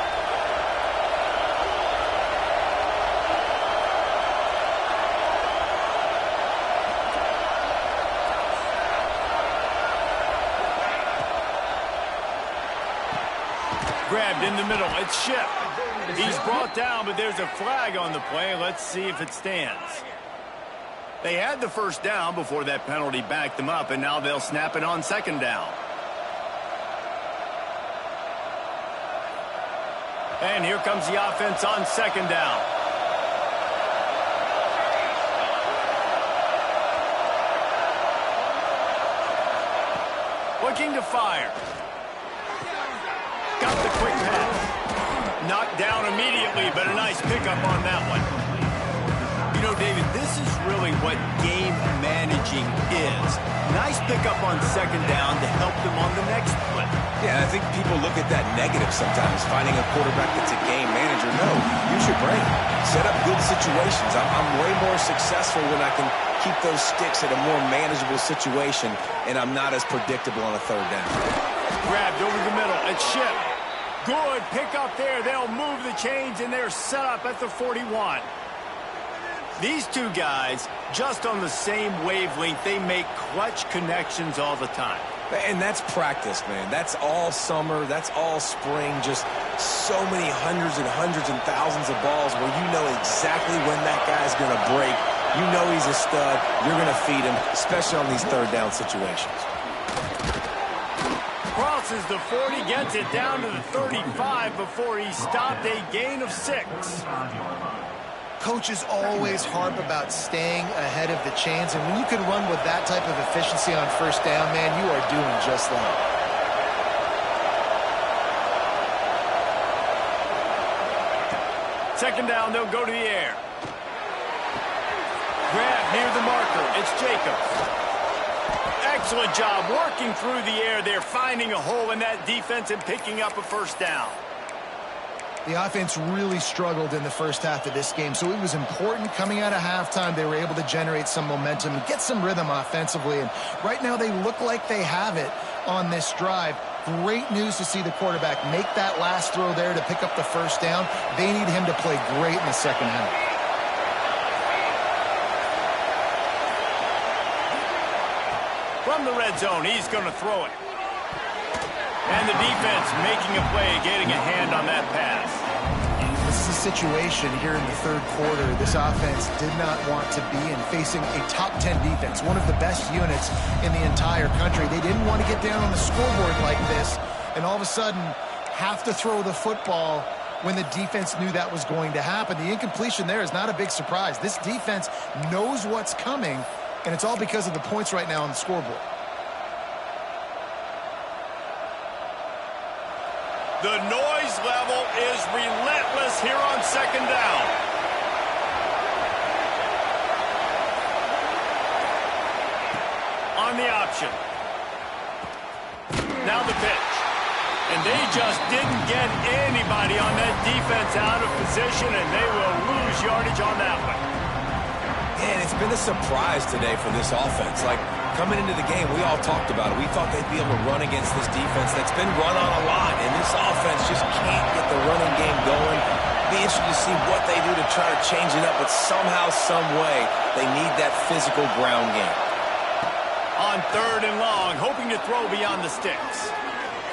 Grabbed in the middle. It's Ship. He's brought down, but there's a flag on the play. Let's see if it stands. They had the first down before that penalty backed them up, and now they'll snap it on 2nd down. And here comes the offense on 2nd down. Looking to fire. Got the quick pass. Knocked down immediately, but a nice pickup on that one. You know, David, this is really what game managing is. Nice pickup on 2nd down to help them on the next play. Yeah, I think people look at that negative sometimes, finding a quarterback that's a game manager. No, use your brain. Set up good situations. I'm way more successful when I can keep those sticks at a more manageable situation, and I'm not as predictable on a 3rd down. Grabbed over the middle. It's Ship. Good pickup there. They'll move the chains, and they're set up at the 41. These two guys, just on the same wavelength, they make clutch connections all the time. And that's practice, man. That's all summer. That's all spring. Just so many hundreds and thousands of balls where you know exactly when that guy's going to break. You know he's a stud. You're going to feed him, especially on these 3rd down situations. Crosses the 40, gets it down to the 35 before he stopped, a gain of 6. Coaches always harp about staying ahead of the chains, and when you can run with that type of efficiency on 1st down, man, you are doing just that. Second down, they'll go to the air. Grab near the marker. It's Jacobs. Excellent job working through the air. They're finding a hole in that defense and picking up a 1st down. The offense really struggled in the first half of this game, so it was important coming out of halftime they were able to generate some momentum and get some rhythm offensively. And right now they look like they have it on this drive. Great news to see the quarterback make that last throw there to pick up the 1st down. They need him to play great in the 2nd half. From the red zone, he's going to throw it. And the defense making a play, getting a hand on that pass. This is a situation here in the 3rd quarter this offense did not want to be in, facing a top 10 defense, one of the best units in the entire country. They didn't want to get down on the scoreboard like this and all of a sudden have to throw the football when the defense knew that was going to happen. The incompletion there is not a big surprise. This defense knows what's coming, and it's all because of the points right now on the scoreboard. The noise level is relentless here on 2nd down. On the option. Now the pitch. And they just didn't get anybody on that defense out of position, and they will lose yardage on that one. And it's been a surprise today for this offense. Like, coming into the game, we all talked about it. We thought they'd be able to run against this defense that's been run on a lot, and this offense just can't get the running game going. Be interested to see what they do to try to change it up, but somehow, some way, they need that physical ground game. On 3rd and long, hoping to throw beyond the sticks.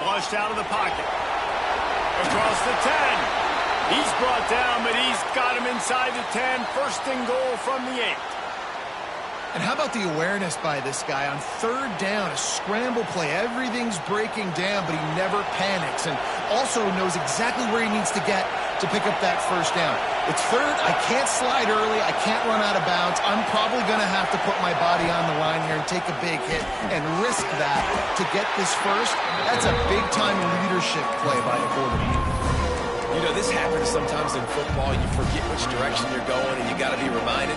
Flushed out of the pocket. Across the 10. He's brought down, but he's got him inside the 10. 1st and goal from the 8. And how about the awareness by this guy on 3rd down, a scramble play. Everything's breaking down, but he never panics and also knows exactly where he needs to get to pick up that 1st down. It's 3rd. I can't slide early. I can't run out of bounds. I'm probably going to have to put my body on the line here and take a big hit and risk that to get this 1st. That's a big-time leadership play by a quarterback. You know, this happens sometimes in football. You forget which direction you're going, and you got to be reminded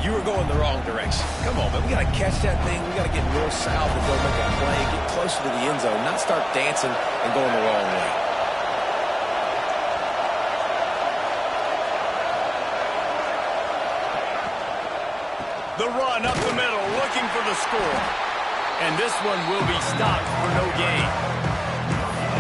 you were going the wrong direction. Come on, man. We got to catch that thing. We got to get north-south and go make a play, get closer to the end zone, not start dancing and going the wrong way. The run up the middle, looking for the score. And this one will be stopped for no gain.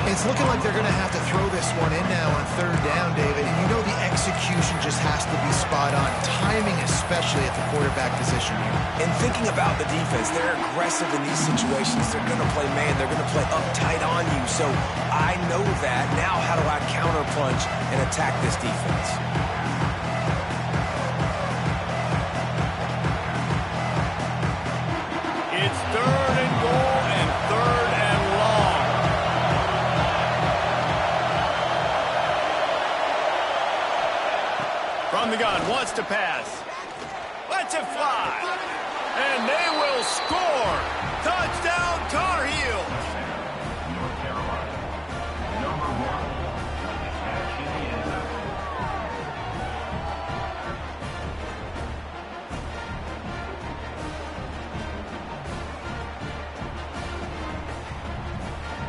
It's looking like they're going to have to throw this one in now on third down, David. And you know the execution just has to be spot on. Timing, especially at the quarterback position here. And thinking about the defense, they're aggressive in these situations. They're going to play man. They're going to play uptight on you. So I know that. Now how do I counterpunch and attack this defense? It's third and goal and third and long. From the gun, wants to pass. Lets it fly. And they will score. Touchdown, Tar Heels. North Carolina. Number 1. Catch in the end zone.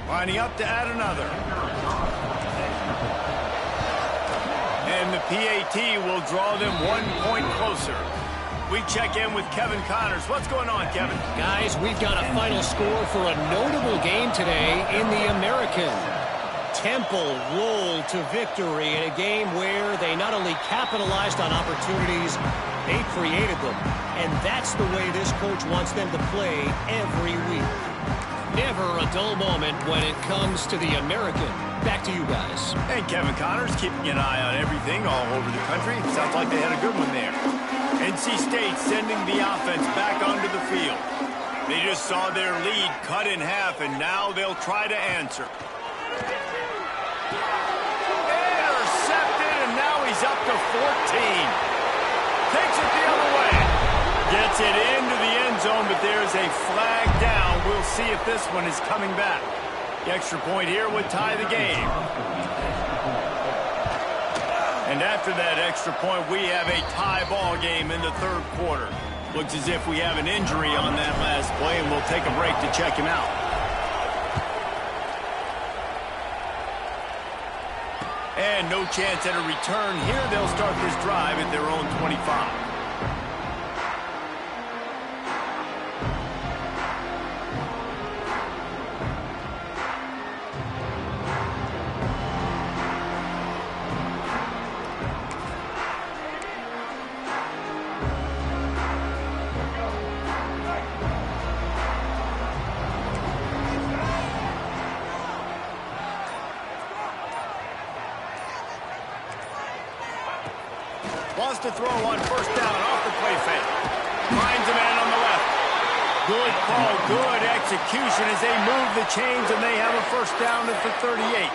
Lining up to add another. And the PAT will draw them 1 point closer. We check in with Kevin Connors. What's going on, Kevin? Guys, we've got a final score for a notable game today in the American. Temple rolled to victory in a game where they not only capitalized on opportunities, they created them. And that's the way this coach wants them to play every week. Never a dull moment when it comes to the American. Back to you guys. And Kevin Connors keeping an eye on everything all over the country. Sounds like they had a good one there. NC State sending the offense back onto the field. They just saw their lead cut in half, and now they'll try to answer. Intercepted, and now he's up to 14. Takes it the other way. Gets it into the end zone, but there's a flag down. We'll see if this one is coming back. The extra point here would tie the game. And after that extra point, we have a tie ball game in the third quarter. Looks as if we have an injury on that last play, and we'll take a break to check him out. And no chance at a return here. They'll start this drive at their own 25. Wants to throw on first down off the play fake. Finds a man on the left. Good call, good execution as they move the chains, and they have a first down at the 38.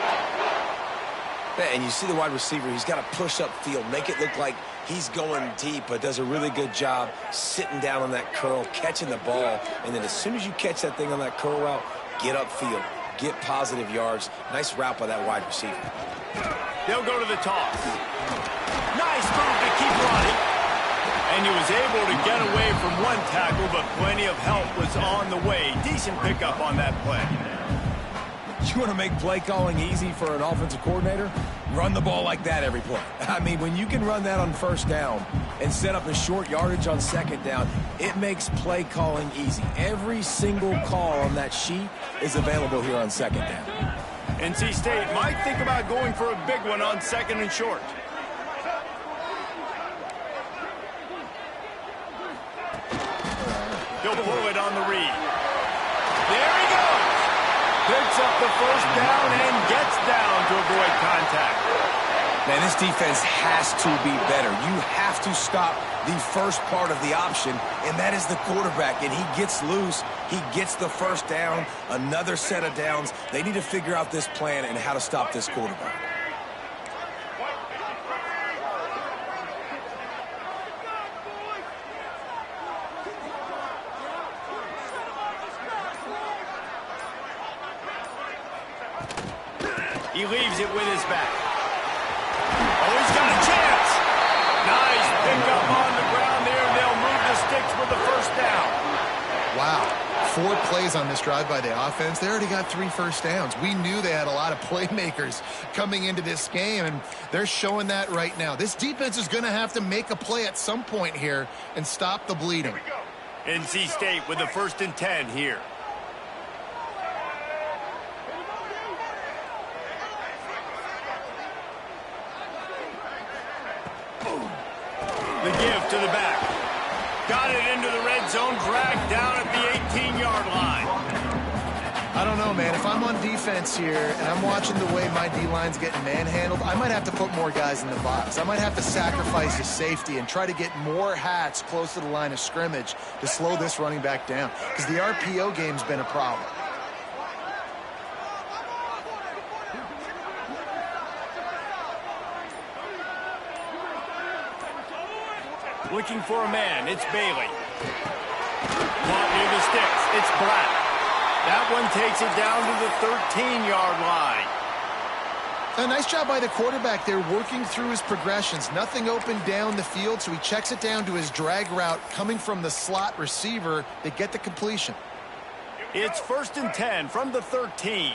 And you see the wide receiver, he's got to push upfield, make it look like he's going deep, but does a really good job sitting down on that curl, catching the ball, and then as soon as you catch that thing on that curl route, get upfield, get positive yards. Nice route by that wide receiver. They'll go to the toss. Nice move to keep running. And he was able to get away from one tackle, but plenty of help was on the way. Decent pickup on that play. You want to make play calling easy for an offensive coordinator? Run the ball like that every play. I mean, when you can run that on first down and set up a short yardage on second down, it makes play calling easy. Every single call on that sheet is available here on second down. NC State might think about going for a big one on second and short. He'll pull it on the read. There he goes. Picks up the first down and gets down to avoid contact. Man, this defense has to be better. You have to stop the first part of the option, and that is the quarterback. And he gets loose. He gets the first down, another set of downs. They need to figure out this plan and how to stop this quarterback. He leaves it with his back. Wow. 4 plays on this drive by the offense. They already got 3 first downs. We knew they had a lot of playmakers coming into this game, and they're showing that right now. This defense is going to have to make a play at some point here and stop the bleeding. NC State with the 1st and 10 here. The give to the back. Got it into the red zone, dragged down at the 18-yard line. I don't know, man. If I'm on defense here and I'm watching the way my D-line's getting manhandled, I might have to put more guys in the box. I might have to sacrifice the safety and try to get more hats close to the line of scrimmage to slow this running back down, because the RPO game's been a problem. Looking for a man. It's Bailey. Caught near the sticks. It's Black. That one takes it down to the 13-yard line. A nice job by the quarterback there, working through his progressions. Nothing open down the field, so he checks it down to his drag route coming from the slot receiver. They get the completion. It's 1st and 10 from the 13.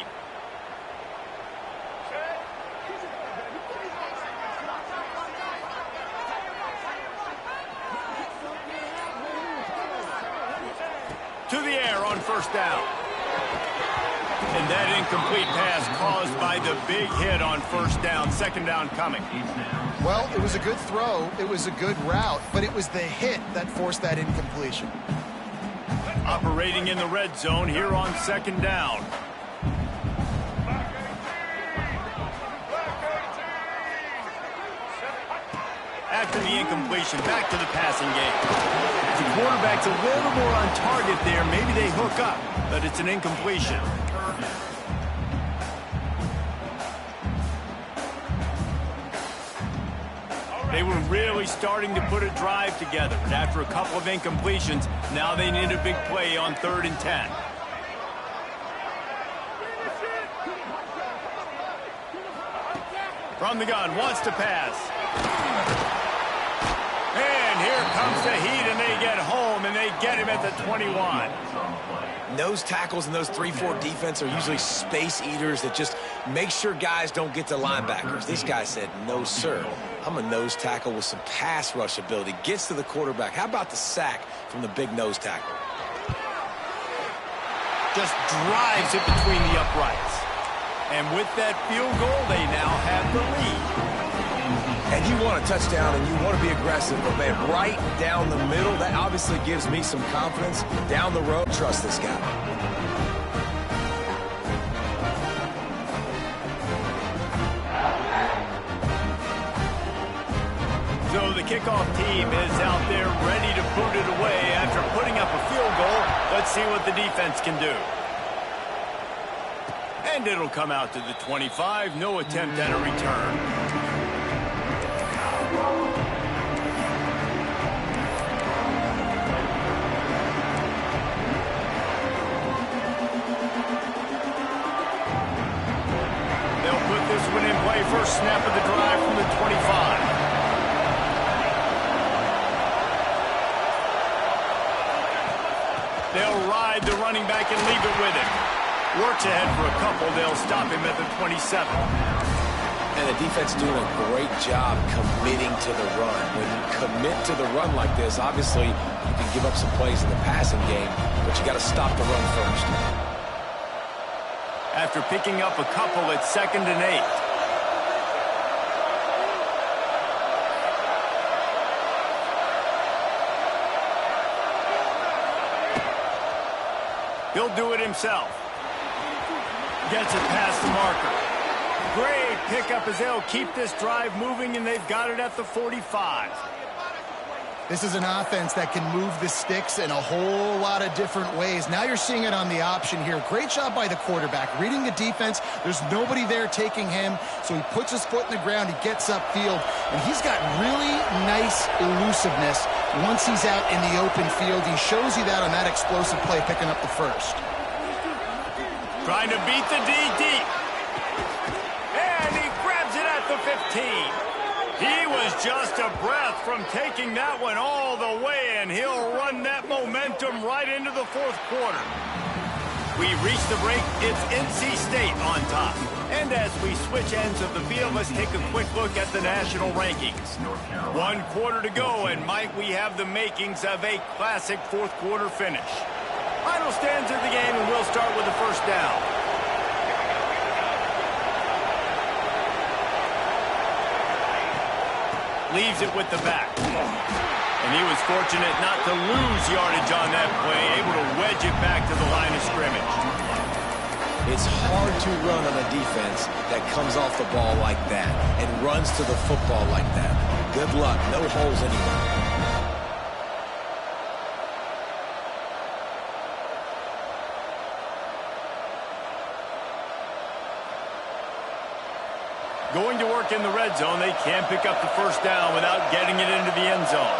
To the air on 1st down. And that incomplete pass caused by the big hit on 1st down. 2nd down coming. Well, it was a good throw. It was a good route, but it was the hit that forced that incompletion. Operating in the red zone here on 2nd down. After the incompletion, back to the passing game. The quarterback's a little more on target there. Maybe they hook up, but it's an incompletion. They were really starting to put a drive together. And after a couple of incompletions, now they need a big play on 3rd and 10. From the gun, wants to pass. And here comes the heat, and they get home, and they get him at the 21. Nose tackles in those 3-4 defense are usually space eaters that just make sure guys don't get to linebackers. This guy said, no, sir. I'm a nose tackle with some pass rush ability. Gets to the quarterback. How about the sack from the big nose tackle? Just drives it between the uprights. And with that field goal, they now have the lead. And you want a touchdown and you want to be aggressive, but man, right down the middle, that obviously gives me some confidence. Down the road, trust this guy. So the kickoff team is out there ready to boot it away after putting up a field goal. Let's see what the defense can do. And it'll come out to the 25. No attempt at a return. First snap of the drive from the 25. They'll ride the running back and leave it with him. Works ahead for a couple. They'll stop him at the 27. And the defense doing a great job committing to the run. When you commit to the run like this, obviously you can give up some plays in the passing game, but you got to stop the run first. After picking up a couple, it's 2nd and 8. He'll do it himself. Gets it past the marker. Great pickup as they'll keep this drive moving, and they've got it at the 45. This is an offense that can move the sticks in a whole lot of different ways. Now you're seeing it on the option here. Great job by the quarterback. Reading the defense, there's nobody there taking him, so he puts his foot in the ground, he gets upfield, and he's got really nice elusiveness once he's out in the open field. He shows you that on that explosive play, picking up the first. Trying to beat the D deep. And he grabs it at the 15. He was just a breath from taking that one all the way, and he'll run that momentum right into the fourth quarter. We reach the break. It's NC State on top. And as we switch ends of the field, let's take a quick look at the national rankings. 1 quarter to go, and Mike, we have the makings of a classic fourth quarter finish. Final stanza of the game, and we'll start with the first down. Leaves it with the back. And he was fortunate not to lose yardage on that play, able to wedge it back to the line of scrimmage. It's hard to run on a defense that comes off the ball like that and runs to the football like that. Good luck. No holes anywhere. Going to work in the red zone. They can't pick up the first down without getting it into the end zone.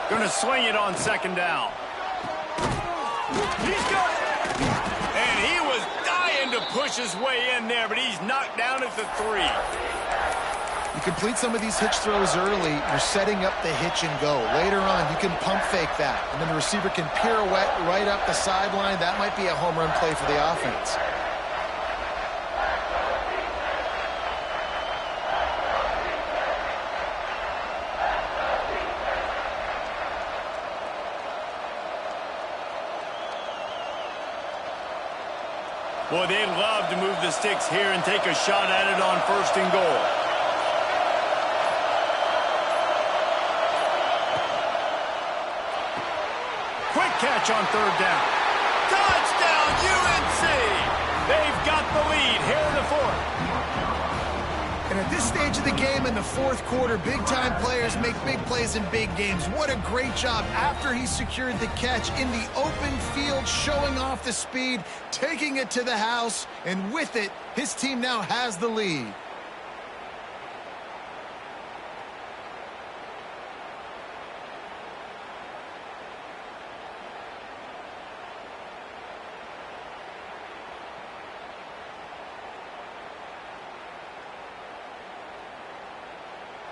Going to swing it on second down. He's got it. And he was dying to push his way in there, but he's knocked down at the 3. You complete some of these hitch throws early, you're setting up the hitch and go. Later on, you can pump fake that, and then the receiver can pirouette right up the sideline. That might be a home run play for the offense. Boy, they'd love to move the sticks here and take a shot at it on first and goal. Quick catch on third down. Touchdown, UNC! They've got the lead here in the fourth. And at this stage of the game in the fourth quarter, big-time players make big plays in big games. What a great job after he secured the catch in the open field, showing off the speed, taking it to the house, and with it, his team now has the lead.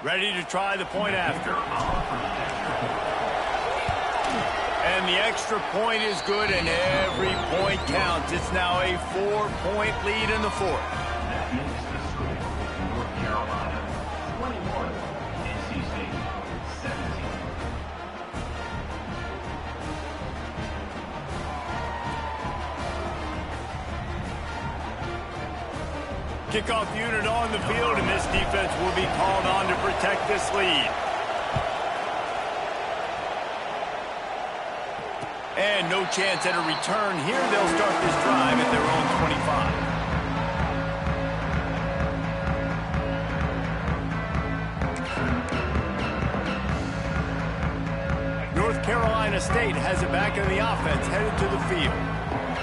Ready to try the point after. And the extra point is good, and every point counts. It's now a 4-point lead in the fourth. That makes the score North Carolina 21, NC State 17. Kickoff unit on the field, and this defense will be called on to protect this lead. And no chance at a return here. They'll start this drive at their own 25. North Carolina State has it back in the offense, headed to the field.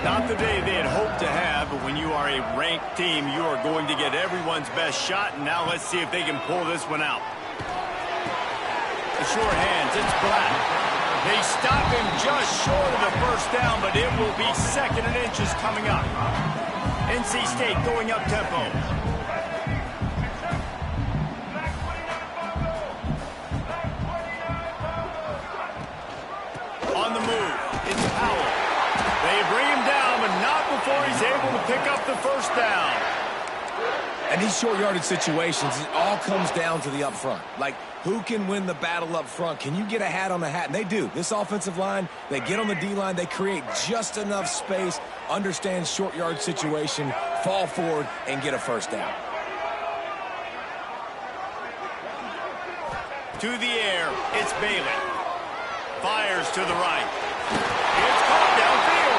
Not the day they had hoped to have, but when you are a ranked team, you are going to get everyone's best shot, and now let's see if they can pull this one out. The short hands, it's Black. They stop him just short of the first down, but it will be second and inches coming up. NC State going up tempo. On the move, it's Powell. They bring him down, but not before he's able to pick up the first down. And these short yardage situations, it all comes down to the up front. Like, who can win the battle up front? Can you get a hat on the hat? And they do. This offensive line, they get on the D-line, they create just enough space, understand short yard situation, fall forward, and get a first down. To the air, it's Bailey. Fires to the right. It's caught downfield.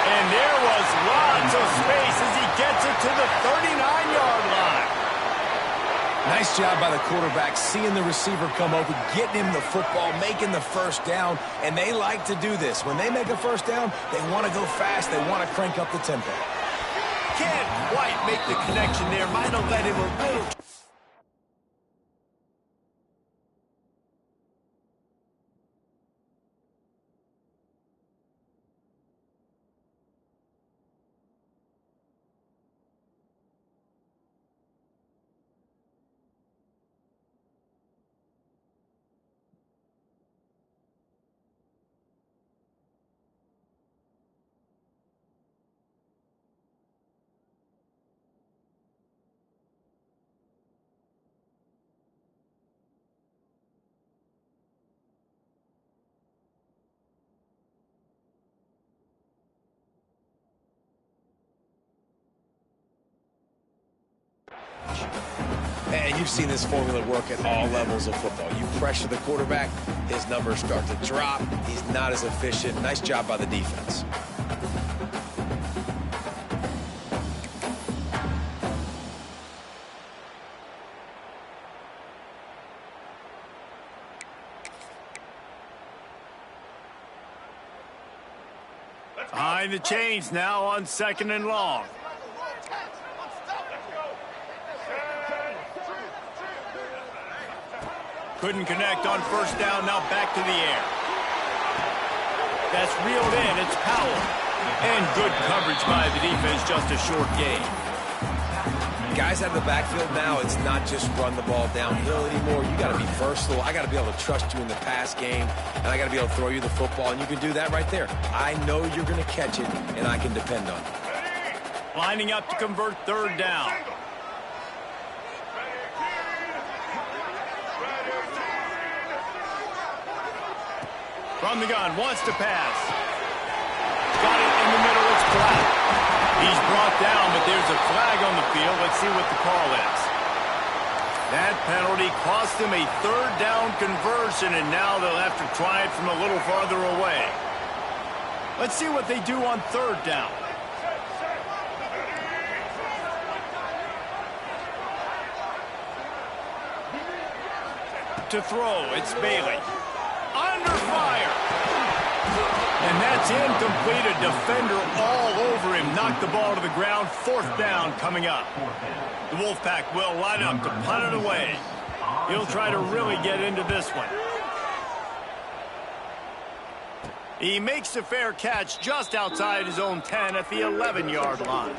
And there was lots of space as he gets it to the 39-yard line. Nice job by the quarterback, seeing the receiver come open, getting him the football, making the first down, and they like to do this. When they make a first down, they want to go fast, they want to crank up the tempo. Can't quite make the connection there. Might have let him a little. And you've seen this formula work at all levels of football. You pressure the quarterback, his numbers start to drop. He's not as efficient. Nice job by the defense. Behind the chains now on 2nd and long. Couldn't connect on 1st down, now back to the air. That's reeled in, it's Powell. And good coverage by the defense, just a short gain. Guys out of the backfield now, it's not just run the ball downhill anymore. You got to be versatile. I got to be able to trust you in the pass game, and I got to be able to throw you the football, and you can do that right there. I know you're going to catch it, and I can depend on it. Lining up to convert 3rd down. From the gun, wants to pass. Got it in the middle, it's flat. He's brought down, but there's a flag on the field. Let's see what the call is. That penalty cost him a 3rd down conversion, and now they'll have to try it from a little farther away. Let's see what they do on 3rd down. To throw, it's Bailey. Under fire. And that's incomplete. A defender all over him. Knocked the ball to the ground. 4th down coming up. The Wolfpack will line up to punt it away. He'll try to really get into this one. He makes the fair catch just outside his own 10 at the 11-yard line.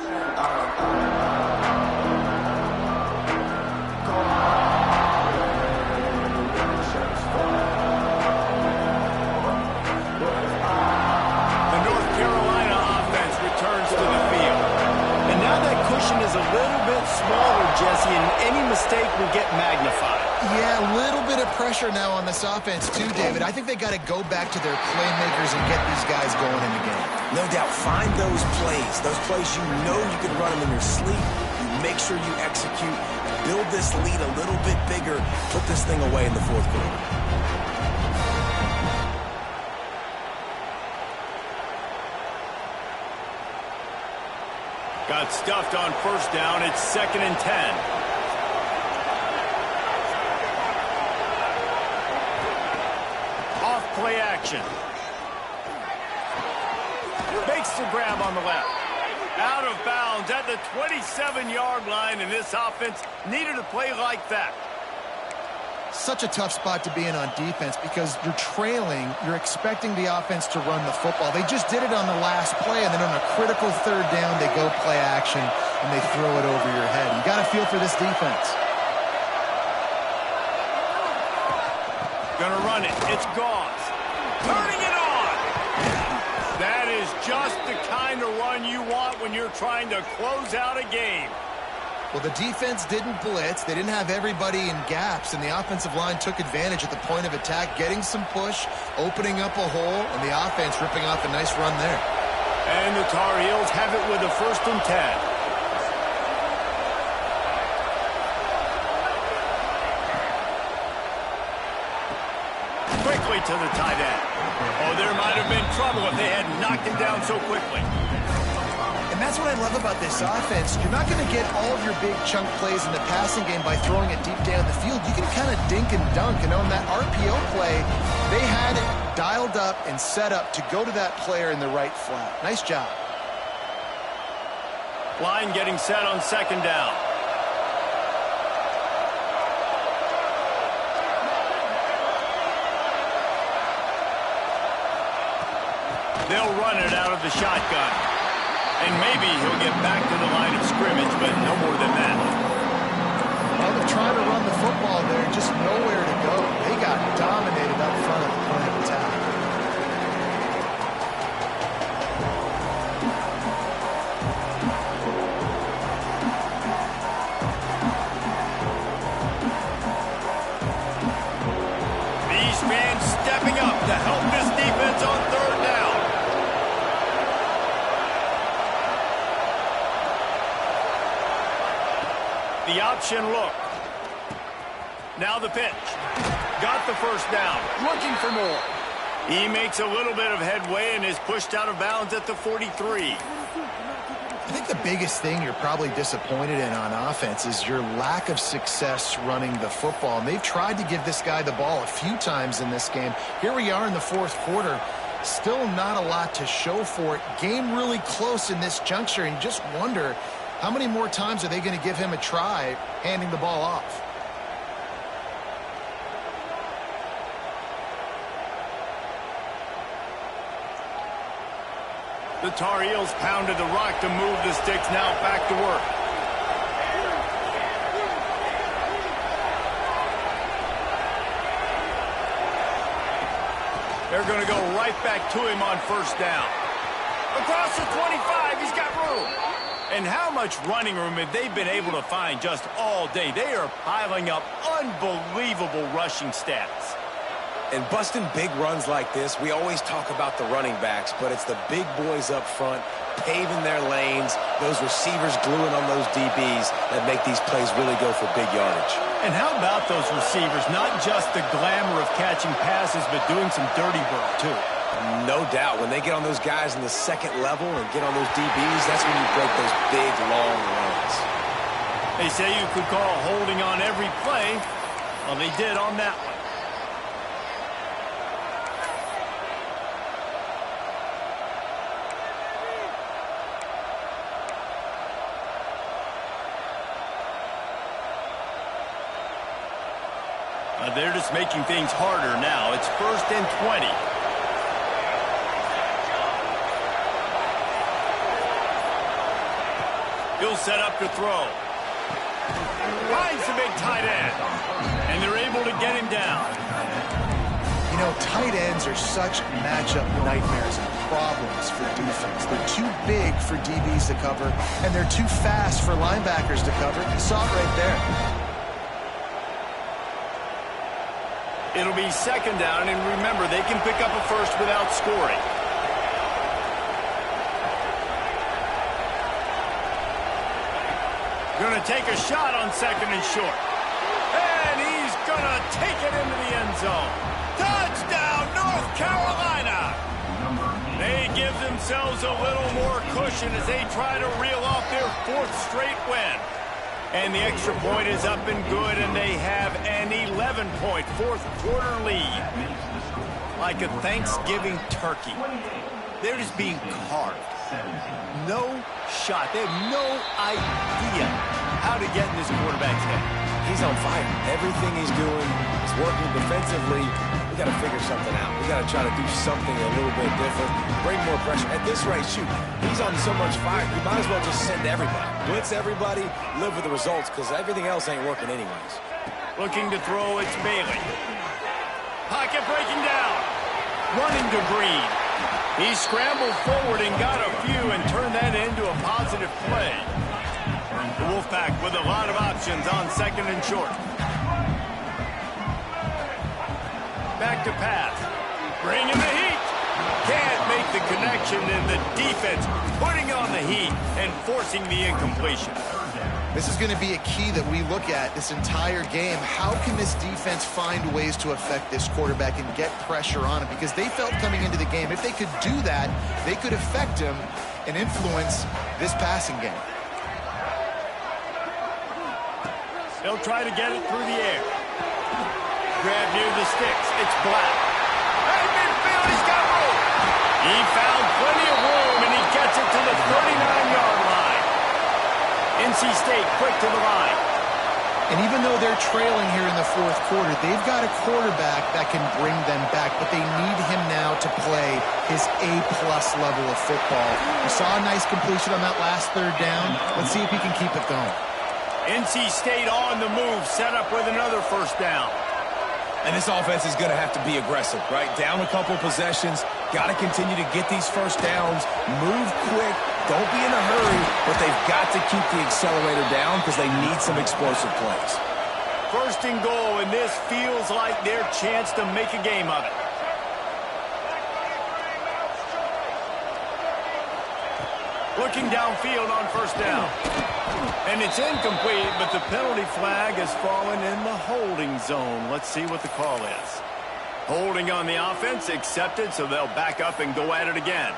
Is a little bit smaller, Jesse, and any mistake will get magnified. Yeah, a little bit of pressure now on this offense too, David. I think they got to go back to their playmakers and get these guys going in the game. No doubt, find those plays you know you can run them in your sleep. You make sure you execute, build this lead a little bit bigger, put this thing away in the 4th quarter. Got stuffed on 1st down. It's 2nd and 10. Off play action. Makes the grab on the left. Out of bounds at the 27-yard line, and this offense needed a play like that. Such a tough spot to be in on defense because you're trailing, you're expecting the offense to run the football. They just did it on the last play, and then on a critical 3rd down, they go play action, and they throw it over your head. You got to feel for this defense. Gonna run it. It's Gauze. Turning it on. That is just the kind of run you want when you're trying to close out a game. Well, the defense didn't blitz. They didn't have everybody in gaps, and the offensive line took advantage at the point of attack, getting some push, opening up a hole, and the offense ripping off a nice run there. And the Tar Heels have it with a 1st and 10. Quickly to the tight end. Oh, there might have been trouble if they had knocked him down so quickly. And that's what I love about this offense. You're not going to get all of your big chunk plays in the passing game by throwing it deep down the field. You can kind of dink and dunk. And on that RPO play, they had it dialed up and set up to go to that player in the right flat. Nice job. Line getting set on 2nd down. They'll run it out of the shotgun. And maybe he'll get back to the line of scrimmage, but no more than that. Well, they're trying to run the football there, just nowhere to go. They got dominated up front at the point of attack. These fans stepping up to help this defense on 3rd down. The option look. Now the pitch. Got the first down. Looking for more. He makes a little bit of headway and is pushed out of bounds at the 43. I think the biggest thing you're probably disappointed in on offense is your lack of success running the football. And they've tried to give this guy the ball a few times in this game. Here we are in the fourth quarter. Still not a lot to show for it. Game really close in this juncture, and you just wonder how many more times are they going to give him a try handing the ball off. The Tar Heels pounded the rock to move the sticks. Now back to work. They're going to go right back to him on first down. Across the 25, he's got room. And how much running room have they been able to find just all day? They are piling up unbelievable rushing stats. And busting big runs like this, we always talk about the running backs, but it's the big boys up front, paving their lanes, those receivers gluing on those DBs that make these plays really go for big yardage. And how about those receivers? Not just the glamour of catching passes, but doing some dirty work, too. No doubt. When they get on those guys in the second level and get on those DBs, that's when you break those big, long runs. They say you could call holding on every play. Well, they did on that one. They're just making things harder now. It's 1st and 20. He'll set up to throw. Finds the big tight end. And they're able to get him down. You know, tight ends are such matchup nightmares and problems for defense. They're too big for DBs to cover, and they're too fast for linebackers to cover. You saw it right there. It'll be 2nd down, and remember, they can pick up a first without scoring. Going to take a shot on 2nd and short. And he's going to take it into the end zone. Touchdown, North Carolina! They give themselves a little more cushion as they try to reel off their 4th straight win. And the extra point is up and good, and they have an 11-point fourth-quarter lead. Like a Thanksgiving turkey. They're just being carved. No shot. They have no idea how to get in this quarterback's head. He's on fire. Everything he's doing is working defensively. We got to figure something out. We got to try to do something a little bit different. Bring more pressure. At this rate, shoot, he's on so much fire. You might as well just send everybody. Blitz everybody, live with the results, because everything else ain't working anyways. Looking to throw, it's Bailey. Pocket breaking down. Running to Green. He scrambled forward and got a few and turned that into a positive play. The Wolfpack with a lot of options on 2nd and short. Back to pass. Bringing the heat. Can't make the connection, and the defense putting on the heat and forcing the incompletion. This is going to be a key that we look at this entire game. How can this defense find ways to affect this quarterback and get pressure on him? Because they felt coming into the game, if they could do that, they could affect him and influence this passing game. They'll try to get it through the air. Grab near the sticks. It's Black. Right midfield, he's got room. He found plenty of room, and he gets it to the 39-yard line. NC State quick to the line. And even though they're trailing here in the fourth quarter, they've got a quarterback that can bring them back, but they need him now to play his A-plus level of football. We saw a nice completion on that last 3rd down. Let's see if he can keep it going. NC State on the move, set up with another first down. And this offense is going to have to be aggressive, right? Down a couple possessions, got to continue to get these first downs, move quick, don't be in a hurry, but they've got to keep the accelerator down because they need some explosive plays. 1st and goal, and this feels like their chance to make a game of it. Looking downfield on first down. And it's incomplete, but the penalty flag has fallen in the holding zone. Let's see what the call is. Holding on the offense, accepted, so they'll back up and go at it again.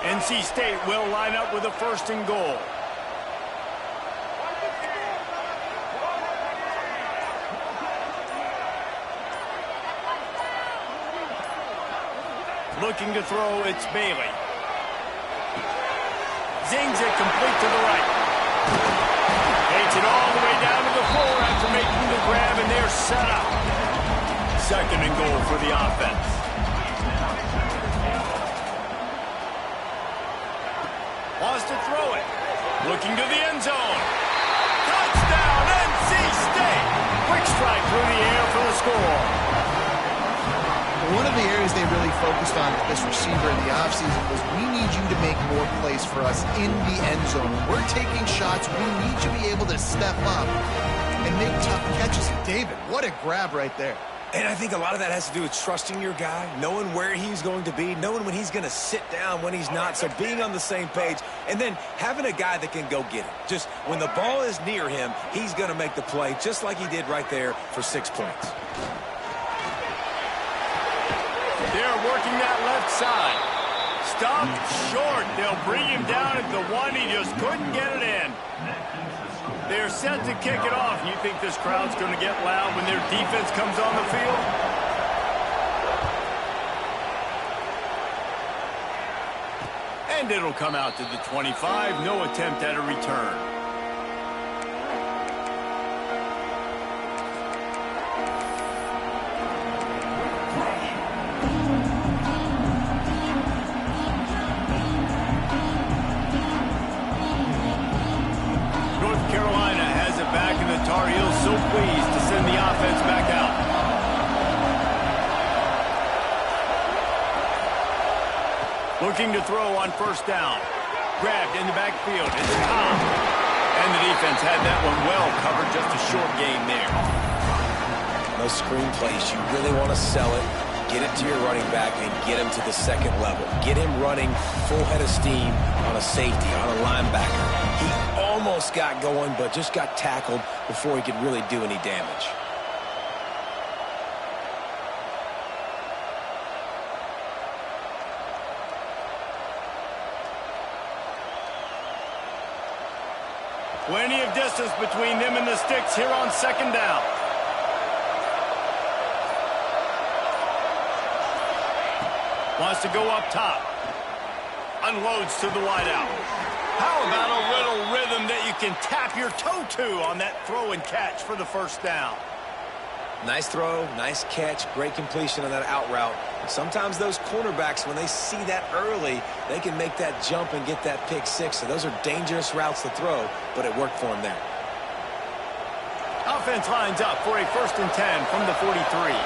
NC State will line up with a 1st and goal. Looking to throw, it's Bailey. Zings it complete to the right. Takes it all the way down to the floor after making the grab, and they're set up. 2nd and goal for the offense. Wants to throw it. Looking to the end zone. Touchdown, NC State. Quick strike through the air for the score. One of the areas they really focused on with this receiver in the offseason was we need you to make more plays for us in the end zone. We're taking shots. We need you to be able to step up and make tough catches. David, what a grab right there. And I think a lot of that has to do with trusting your guy, knowing where he's going to be, knowing when he's going to sit down, when he's not, so being on the same page, and then having a guy that can go get it. Just when the ball is near him, he's going to make the play, just like he did right there for 6 points. They're working that left side. Stopped short. They'll bring him down at the 1. He just couldn't get it in. They're set to kick it off. You think this crowd's going to get loud when their defense comes on the field? And it'll come out to the 25. No attempt at a return. Tar Heels so pleased to send the offense back out. Looking to throw on 1st down. Grabbed in the backfield. It's Tom. And the defense had that one well covered. Just a short gain there. Those screen plays, you really want to sell it, get it to your running back, and get him to the 2nd level. Get him running full head of steam on a safety, on a linebacker. He almost got going, but just got tackled before he could really do any damage. Plenty of distance between them and the sticks here on 2nd down. Wants to go up top. Unloads to the wideout. How about a little rhythm that you can tap your toe to on that throw and catch for the 1st down? Nice throw, nice catch, great completion on that out route. Sometimes those cornerbacks, when they see that early, they can make that jump and get that pick 6. So those are dangerous routes to throw, but it worked for him there. Offense lines up for a 1st and 10 from the 43.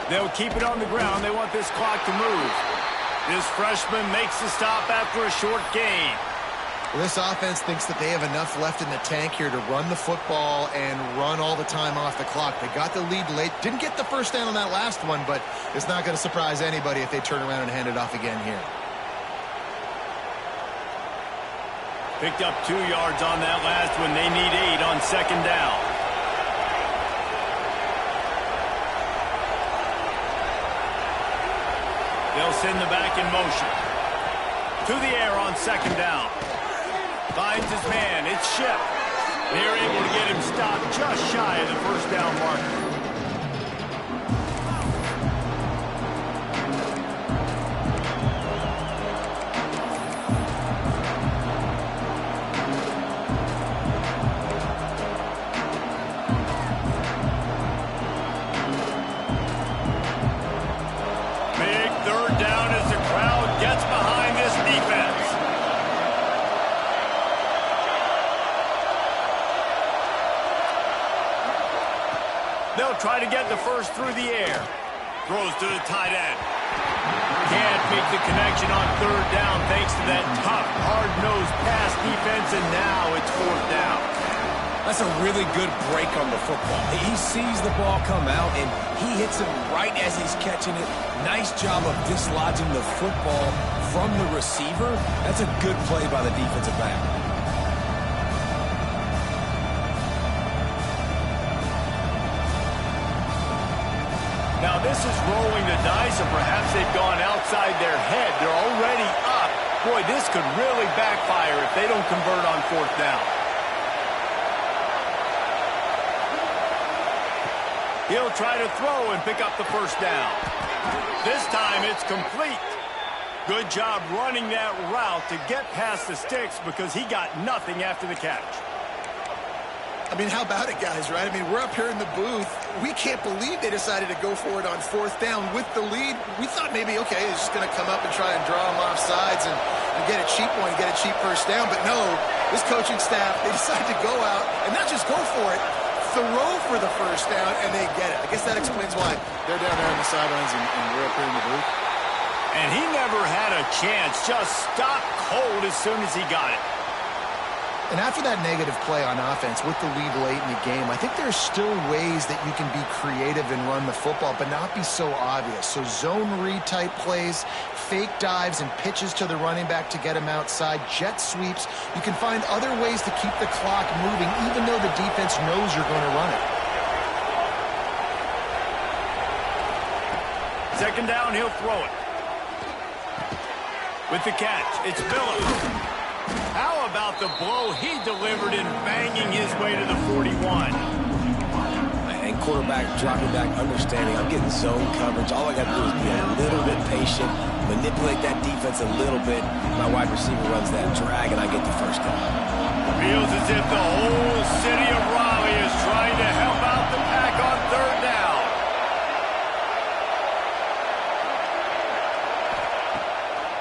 They'll keep it on the ground. They want this clock to move. This freshman makes the stop after a short gain. Well, this offense thinks that they have enough left in the tank here to run the football and run all the time off the clock. They got the lead late. Didn't get the 1st down on that last one, but it's not going to surprise anybody if they turn around and hand it off again here. Picked up 2 yards on that last one. They need 8 on 2nd down. They'll send the back in motion. To the air on 2nd down. Finds his man. It's Shep. They're able to get him stopped just shy of the 1st down marker. Big 3rd down as the crowd gets behind this defense. They'll try to get the 1st through the air. Throws to the tight end. Can't make the connection on third down thanks to that tough, hard-nosed pass defense, and now it's fourth down. That's a really good break on the football. He sees the ball come out, and he hits it right as he's catching it. Nice job of dislodging the football from the receiver. That's a good play by the defensive back. Now this is rolling the dice, or perhaps they've gone outside their head. They're already up. Boy, this could really backfire if they don't convert on fourth down. He'll try to throw and pick up the first down. This time it's complete. Good job running that route to get past the sticks because he got nothing after the catch. I mean, how about it, guys, right? I mean, we're up here in the booth. We can't believe they decided to go for it on fourth down with the lead. We thought maybe, okay, he's just going to come up and try and draw them off sides and get a cheap one, get a cheap first down. But no, this coaching staff, they decided to go out and not just go for it, throw for the first down, and they get it. I guess that explains why they're down there on the sidelines and we're up here in the booth. And he never had a chance, just stopped cold as soon as he got it. And after that negative play on offense with the lead late in the game, I think there's still ways that you can be creative and run the football, but not be so obvious. So zone read type plays, fake dives and pitches to the running back to get him outside, jet sweeps. You can find other ways to keep the clock moving, even though the defense knows you're going to run it. Second down, he'll throw it. With the catch, it's Phillips. How about the blow he delivered in banging his way to the 41? And quarterback dropping back, understanding I'm getting zone coverage. All I got to do is be a little bit patient, manipulate that defense a little bit. My wide receiver runs that drag, and I get the first down. Feels as if the whole city of Raleigh is trying to help out the Pack on third down.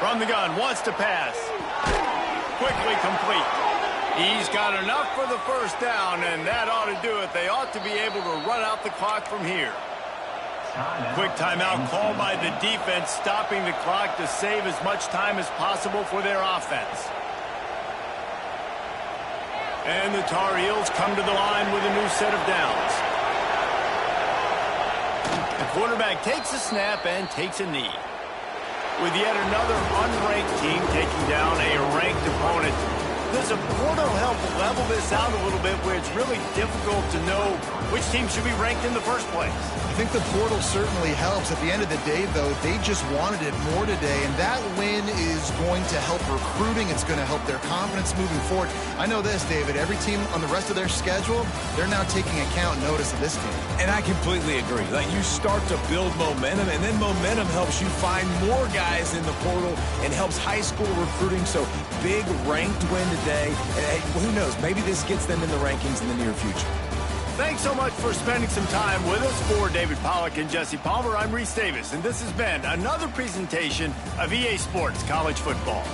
From the gun, wants to pass. Quickly complete. He's got enough for the first down, and that ought to do it. They ought to be able to run out the clock from here. Quick timeout called by the defense, stopping the clock to save as much time as possible for their offense. And the Tar Heels come to the line with a new set of downs. The quarterback takes a snap and takes a knee. With yet another unranked team taking down a ranked opponent, does a portal help level this out a little bit where it's really difficult to know which team should be ranked in the first place? I think the portal certainly helps. At the end of the day, though, they just wanted it more today, and that win is going to help recruiting. It's going to help their confidence moving forward. I know this, David. Every team on the rest of their schedule, they're now taking account and notice of this team. And I completely agree. Like, you start to build momentum, and then momentum helps you find more guys in the portal and helps high school recruiting. So big ranked win today. And hey, who knows? Maybe this gets them in the rankings in the near future. Thanks so much for spending some time with us. For David Pollack and Jesse Palmer, I'm Reese Davis, and this has been another presentation of EA Sports College Football.